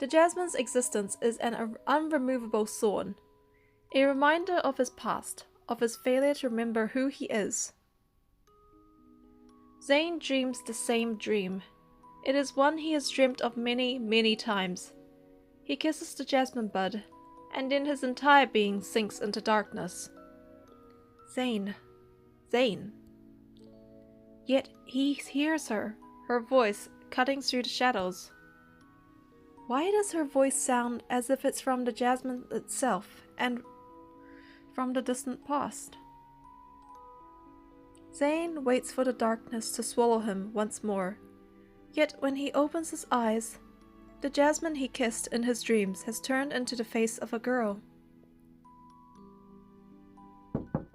The jasmine's existence is an unremovable thorn, a reminder of his past, of his failure to remember who he is. Zayne dreams the same dream. It is one he has dreamt of many, many times. He kisses the jasmine bud, and then his entire being sinks into darkness. Zayne. Zayne. Yet he hears her, her voice cutting through the shadows. Why does her voice sound as if it's from the jasmine itself, and from the distant past? Zayne waits for the darkness to swallow him once more, yet when he opens his eyes, the jasmine he kissed in his dreams has turned into the face of a girl.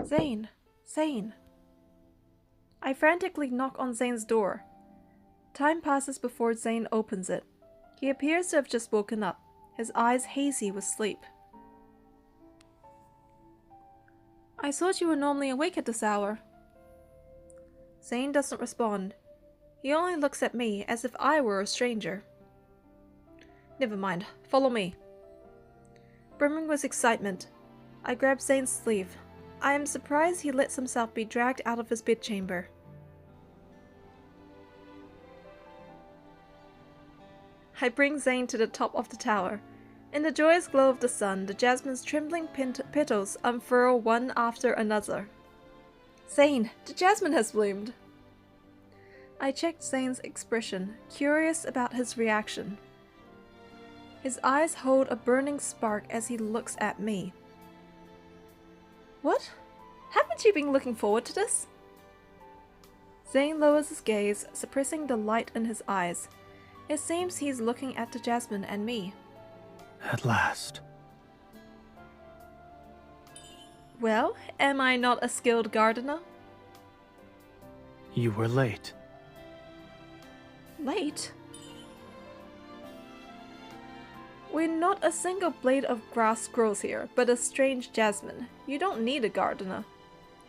Zayne! Zayne! I frantically knock on Zayne's door. Time passes before Zayne opens it. He appears to have just woken up, his eyes hazy with sleep. I thought you were normally awake at this hour. Zayne doesn't respond. He only looks at me as if I were a stranger. Never mind, follow me. Brimming with excitement, I grab Zayne's sleeve. I am surprised he lets himself be dragged out of his bedchamber. I bring Zayne to the top of the tower. In the joyous glow of the sun, the jasmine's trembling petals unfurl one after another. Zayne, the jasmine has bloomed! I checked Zayne's expression, curious about his reaction. His eyes hold a burning spark as he looks at me. What? Haven't you been looking forward to this? Zayne lowers his gaze, suppressing the light in his eyes. It seems he's looking at the jasmine and me. At last. Well, am I not a skilled gardener? You were late. Late? When not a single blade of grass grows here, but a strange jasmine. You don't need a gardener.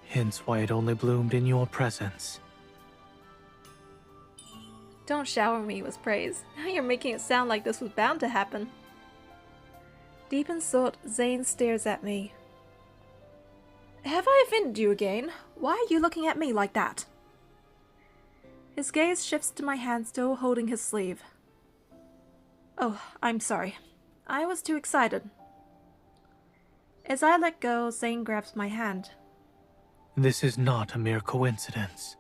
Hence why it only bloomed in your presence. Don't shower me with praise. Now you're making it sound like this was bound to happen. Deep in thought, Zayne stares at me. Have I offended you again? Why are you looking at me like that? His gaze shifts to my hand still holding his sleeve. Oh, I'm sorry. I was too excited. As I let go, Zayne grabs my hand. This is not a mere coincidence.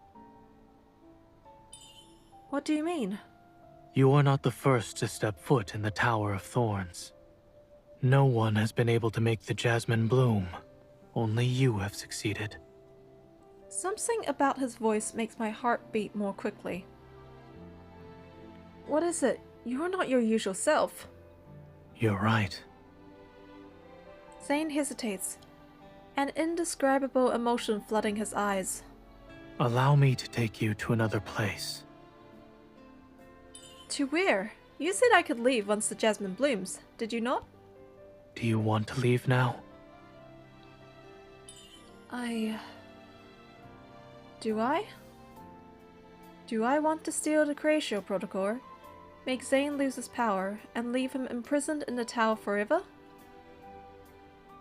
What do you mean? You are not the first to step foot in the Tower of Thorns. No one has been able to make the jasmine bloom. Only you have succeeded. Something about his voice makes my heart beat more quickly. What is it? You're not your usual self. You're right. Zayne hesitates, an indescribable emotion flooding his eyes. Allow me to take you to another place. To where? You said I could leave once the jasmine blooms, did you not? Do you want to leave now? Do I? Do I want to steal the Cratio Protocol, make Zayne lose his power, and leave him imprisoned in the tower forever?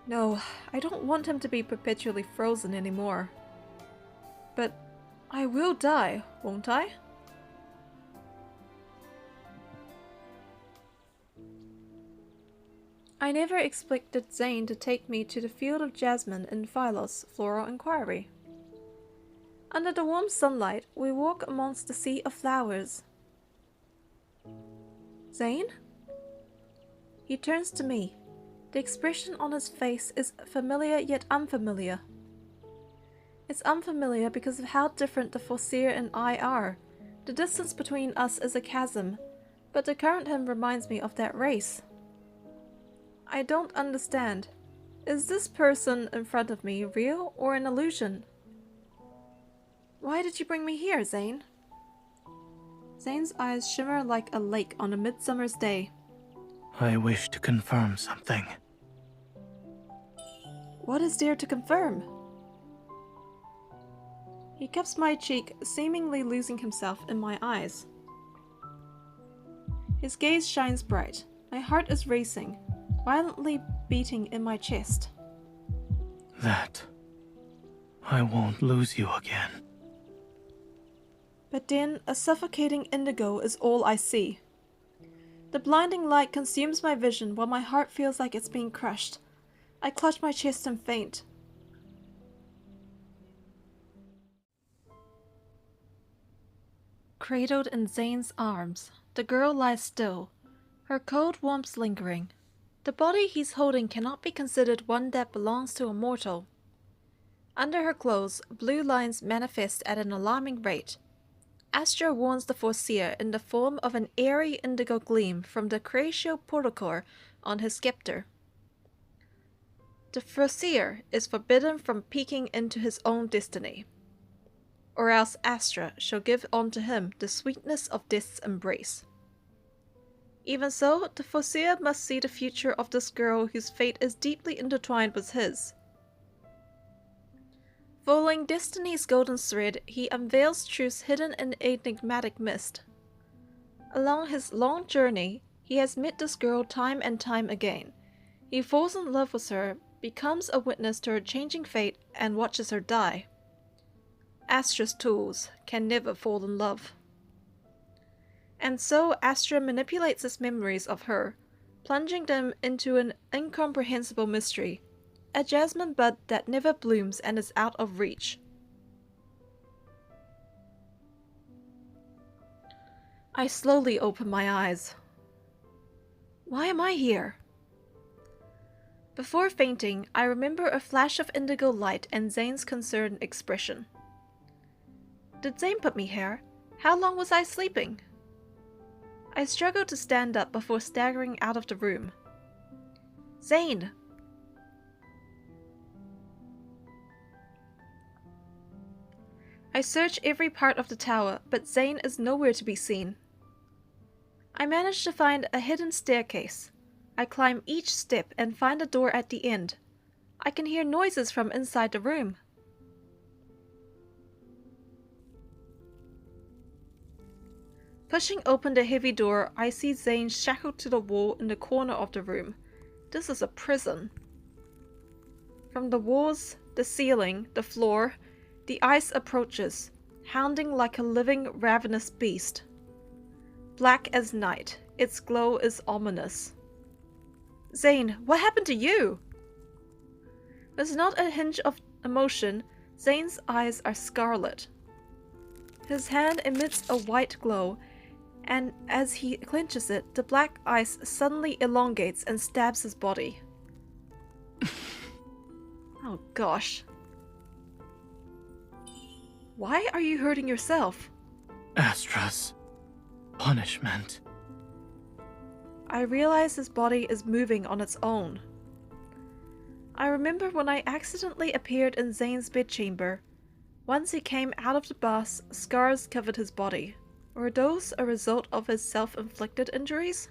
No, I don't want him to be perpetually frozen anymore. But I will die, won't I? I never expected Zayne to take me to the field of jasmine in Philos' floral inquiry. Under the warm sunlight, we walk amongst the sea of flowers. Zayne? He turns to me. The expression on his face is familiar yet unfamiliar. It's unfamiliar because of how different the Foreseer and I are. The distance between us is a chasm, but the current him reminds me of that race. I don't understand. Is this person in front of me real or an illusion? Why did you bring me here, Zayne? Zayne's eyes shimmer like a lake on a midsummer's day. I wish to confirm something. What is there to confirm? He cups my cheek, seemingly losing himself in my eyes. His gaze shines bright. My heart is racing, violently beating in my chest. That I won't lose you again. But then, a suffocating indigo is all I see. The blinding light consumes my vision while my heart feels like it's being crushed. I clutch my chest and faint. Cradled in Zayne's arms, the girl lies still, her cold warmth lingering. The body he's holding cannot be considered one that belongs to a mortal. Under her clothes, blue lines manifest at an alarming rate. Astra warns the Foreseer in the form of an airy indigo gleam from the Cratio Protocol on his scepter. The Foreseer is forbidden from peeking into his own destiny, or else Astra shall give unto him the sweetness of death's embrace. Even so, the Foreseer must see the future of this girl whose fate is deeply intertwined with his. Following destiny's golden thread, he unveils truths hidden in enigmatic mist. Along his long journey, he has met this girl time and time again. He falls in love with her, becomes a witness to her changing fate, and watches her die. Astra's tools can never fall in love. And so Astra manipulates his memories of her, plunging them into an incomprehensible mystery, a jasmine bud that never blooms and is out of reach. I slowly open my eyes. Why am I here? Before fainting, I remember a flash of indigo light and Zayne's concerned expression. Did Zayne put me here? How long was I sleeping? I struggled to stand up before staggering out of the room. Zayne! I search every part of the tower, but Zayne is nowhere to be seen. I manage to find a hidden staircase. I climb each step and find a door at the end. I can hear noises from inside the room. Pushing open the heavy door, I see Zayne shackled to the wall in the corner of the room. This is a prison. From the walls, the ceiling, the floor, the ice approaches, hounding like a living, ravenous beast. Black as night, its glow is ominous. Zayne, what happened to you? With not a hinge of emotion, Zayne's eyes are scarlet. His hand emits a white glow, and as he clenches it, the black ice suddenly elongates and stabs his body. Oh gosh. Why are you hurting yourself? Astra's punishment. I realize his body is moving on its own. I remember when I accidentally appeared in Zayne's bedchamber. Once he came out of the bus, scars covered his body. Were those a result of his self-inflicted injuries?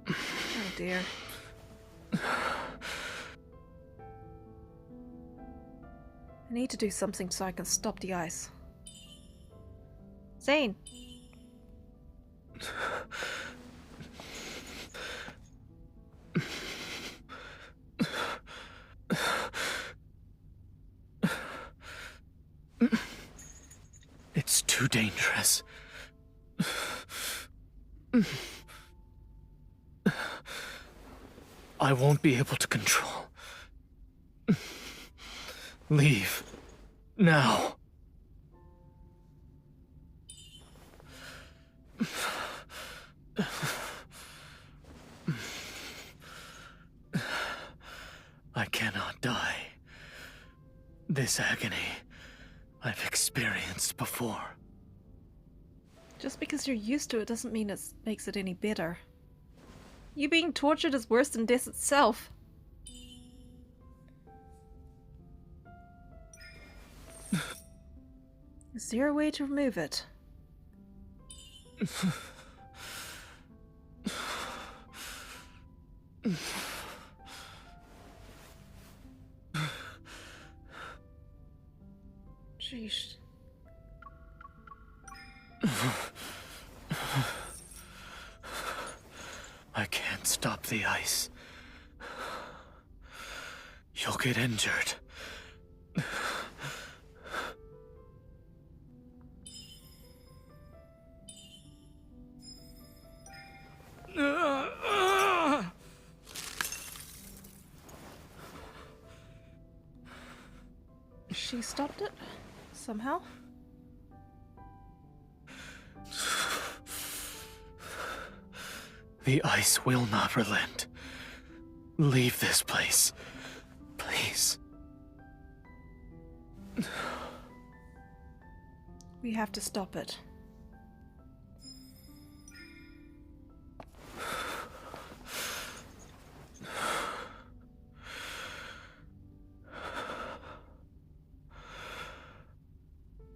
Oh dear. I need to do something so I can stop the ice. Zayne! It's too dangerous. I won't be able to control. Leave. Now. I cannot die. This agony I've experienced before. Just because you're used to it doesn't mean it makes it any better. You being tortured is worse than death itself. Is there a way to remove it? Jeez. I can't stop the ice. You'll get injured. She stopped it? Somehow? The ice will not relent. Leave this place. Please. We have to stop it.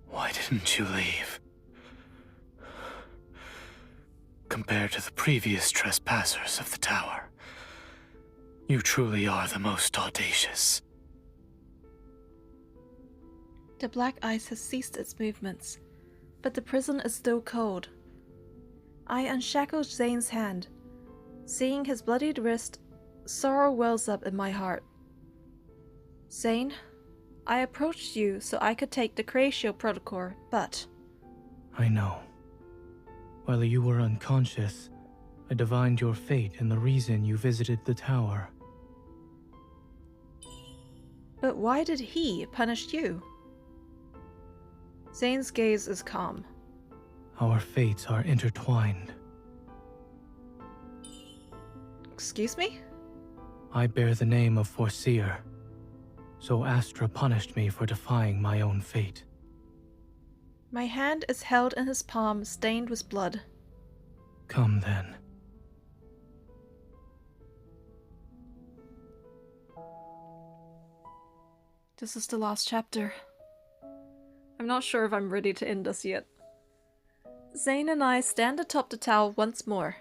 Why didn't you leave? Compared to the previous trespassers of the tower, you truly are the most audacious. The black ice has ceased its movements, but the prison is still cold. I unshackle Zayne's hand. Seeing his bloodied wrist, sorrow wells up in my heart. Zayne, I approached you so I could take the Cratio protocol, but... I know. While you were unconscious, I divined your fate and the reason you visited the tower. But why did he punish you? Zayne's gaze is calm. Our fates are intertwined. Excuse me? I bear the name of Foreseer, so Astra punished me for defying my own fate. My hand is held in his palm, stained with blood. Come then. This is the last chapter. I'm not sure if I'm ready to end this yet. Zayne and I stand atop the tower once more.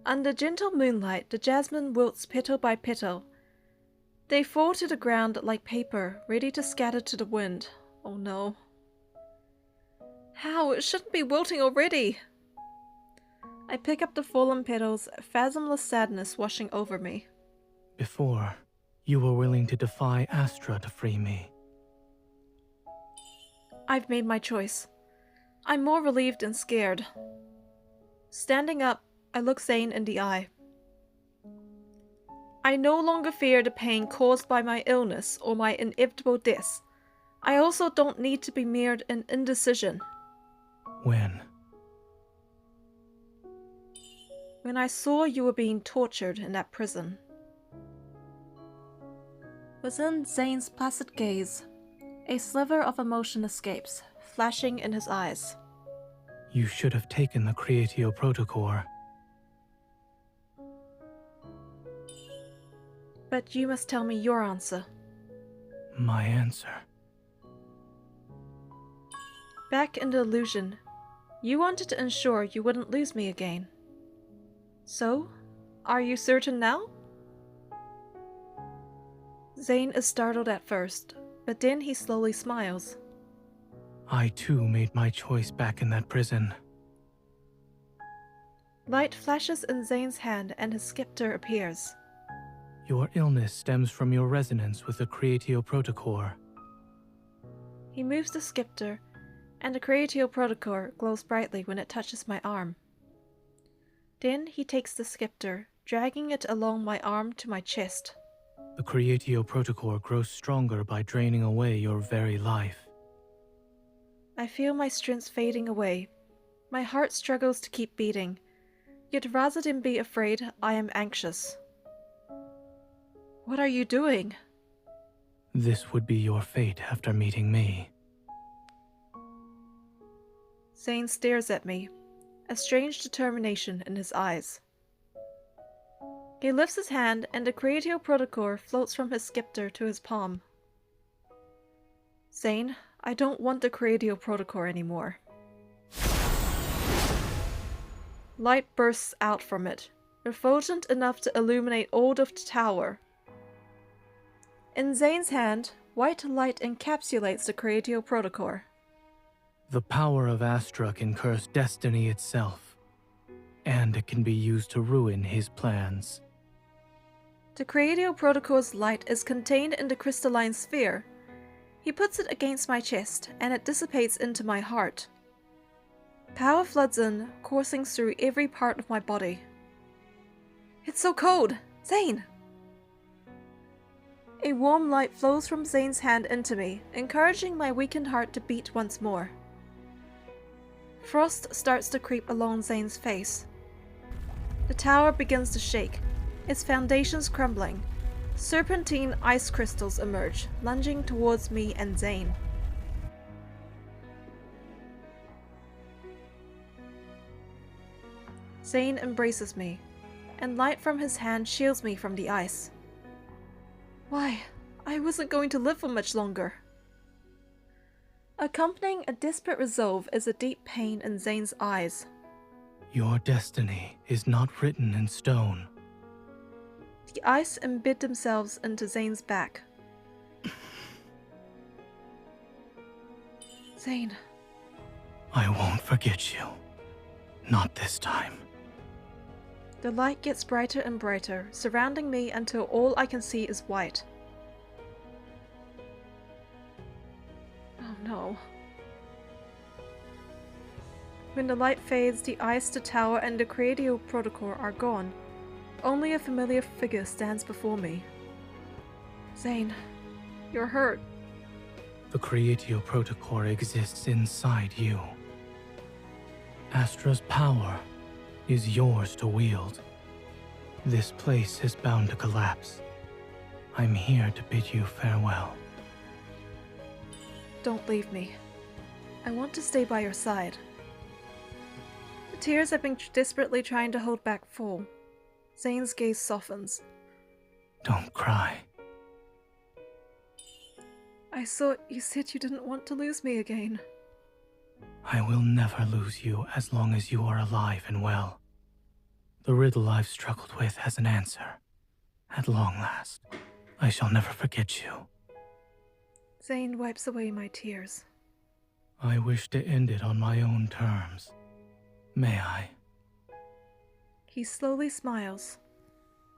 Under gentle moonlight, the jasmine wilts petal by petal. They fall to the ground like paper, ready to scatter to the wind. Oh no. How? It shouldn't be wilting already! I pick up the fallen petals, fathomless sadness washing over me. Before, you were willing to defy Astra to free me. I've made my choice. I'm more relieved than scared. Standing up, I look Zayne in the eye. I no longer fear the pain caused by my illness or my inevitable death. I also don't need to be mirrored in indecision. When? When I saw you were being tortured in that prison. Within Zayne's placid gaze, a sliver of emotion escapes, flashing in his eyes. You should have taken the Creatio Protocore. But you must tell me your answer. My answer. Back in the illusion, you wanted to ensure you wouldn't lose me again. So, are you certain now? Zayne is startled at first, but then he slowly smiles. I too made my choice back in that prison. Light flashes in Zayne's hand and his scepter appears. Your illness stems from your resonance with the Creatio Protocore. He moves the scepter, and the Creatio Protocore glows brightly when it touches my arm. Then he takes the scepter, dragging it along my arm to my chest. The Creatio Protocore grows stronger by draining away your very life. I feel my strength fading away. My heart struggles to keep beating, yet rather than be afraid, I am anxious. What are you doing? This would be your fate after meeting me. Zayne stares at me, a strange determination in his eyes. He lifts his hand and the Creatio Protocore floats from his scepter to his palm. Zayne, I don't want the Creatio Protocore anymore. Light bursts out from it, refulgent enough to illuminate all of the tower. In Zayne's hand, white light encapsulates the Creatio Protocore. The power of Astra can curse destiny itself, and it can be used to ruin his plans. The Creatio Protocore's light is contained in the crystalline sphere. He puts it against my chest, and it dissipates into my heart. Power floods in, coursing through every part of my body. It's so cold! Zayne! A warm light flows from Zayne's hand into me, encouraging my weakened heart to beat once more. Frost starts to creep along Zayne's face. The tower begins to shake, its foundations crumbling. Serpentine ice crystals emerge, lunging towards me and Zayne. Zayne embraces me, and light from his hand shields me from the ice. Why, I wasn't going to live for much longer. Accompanying a desperate resolve is a deep pain in Zayne's eyes. Your destiny is not written in stone. The ice embed themselves into Zayne's back. Zayne. I won't forget you. Not this time. The light gets brighter and brighter, surrounding me until all I can see is white. Oh no. When the light fades, the ice, the tower, and the Creatio Protocore are gone. Only a familiar figure stands before me. Zayne, you're hurt. The Creatio Protocore exists inside you. Astra's power is yours to wield. This place is bound to collapse. I'm here to bid you farewell. Don't leave me. I want to stay by your side. The tears I've been desperately trying to hold back fall. Zayne's gaze softens. Don't cry. I thought you said you didn't want to lose me again. I will never lose you as long as you are alive and well. The riddle I've struggled with has an answer. At long last, I shall never forget you. Zayne wipes away my tears. I wish to end it on my own terms. May I? He slowly smiles.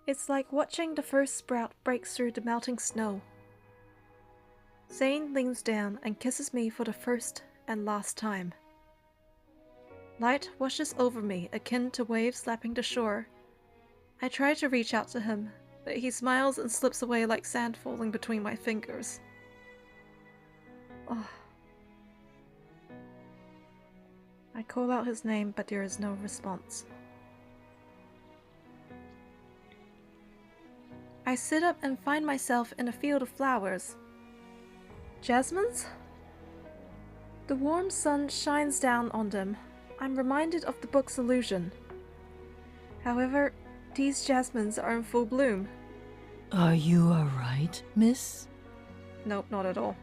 It's like watching the first sprout break through the melting snow. Zayne leans down and kisses me for the first and last time. Light washes over me, akin to waves slapping the shore. I try to reach out to him, but he smiles and slips away like sand falling between my fingers. Oh. I call out his name, but there is no response. I I sit up and find myself in a field of flowers. Jasmines? The warm sun shines down on them. I'm reminded of the book's illusion. However, these jasmines are in full bloom. Are you alright, miss? Nope, not at all.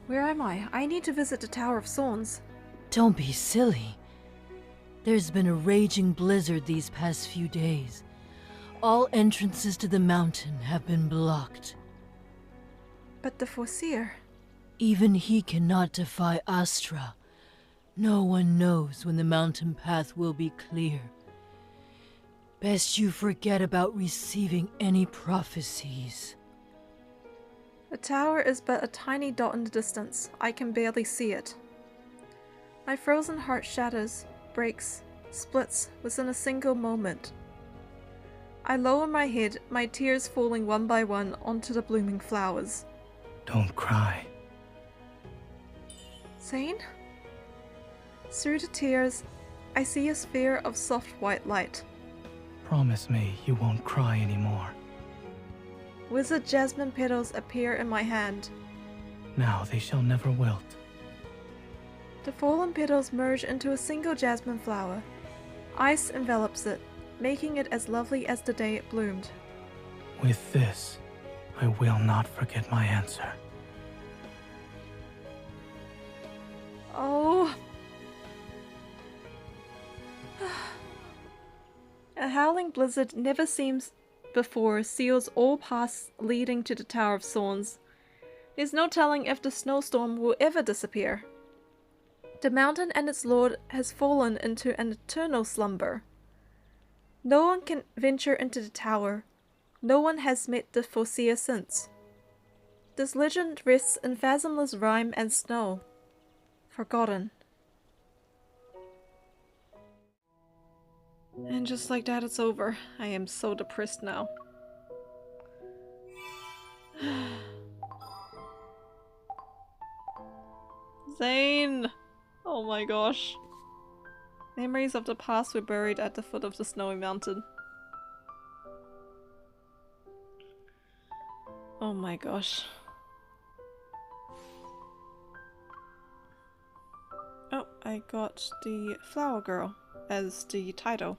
Where am I? I need to visit the Tower of Thorns. Don't be silly. There's been a raging blizzard these past few days. All entrances to the mountain have been blocked. But the Foreseer... Even he cannot defy Astra. No one knows when the mountain path will be clear. Best you forget about receiving any prophecies. The tower is but a tiny dot in the distance. I can barely see it. My frozen heart shatters, breaks, splits within a single moment. I lower my head, my tears falling one by one onto the blooming flowers. Don't cry. Zayne? Through the tears, I see a sphere of soft white light. Promise me you won't cry anymore. Withered jasmine petals appear in my hand. Now they shall never wilt. The fallen petals merge into a single jasmine flower. Ice envelops it, making it as lovely as the day it bloomed. With this, I will not forget my answer. Oh. A howling blizzard never seems before seals all paths leading to the Tower of Thorns. There's no telling if the snowstorm will ever disappear. The mountain and its lord has fallen into an eternal slumber. No one can venture into the tower. No one has met the Foreseer since. This legend rests in fathomless rime and snow. Forgotten. And just like that, it's over. I am so depressed now. Zayne! Oh my gosh. Memories of the past were buried at the foot of the snowy mountain. Oh my gosh. Oh, I got the Flower Girl as the title.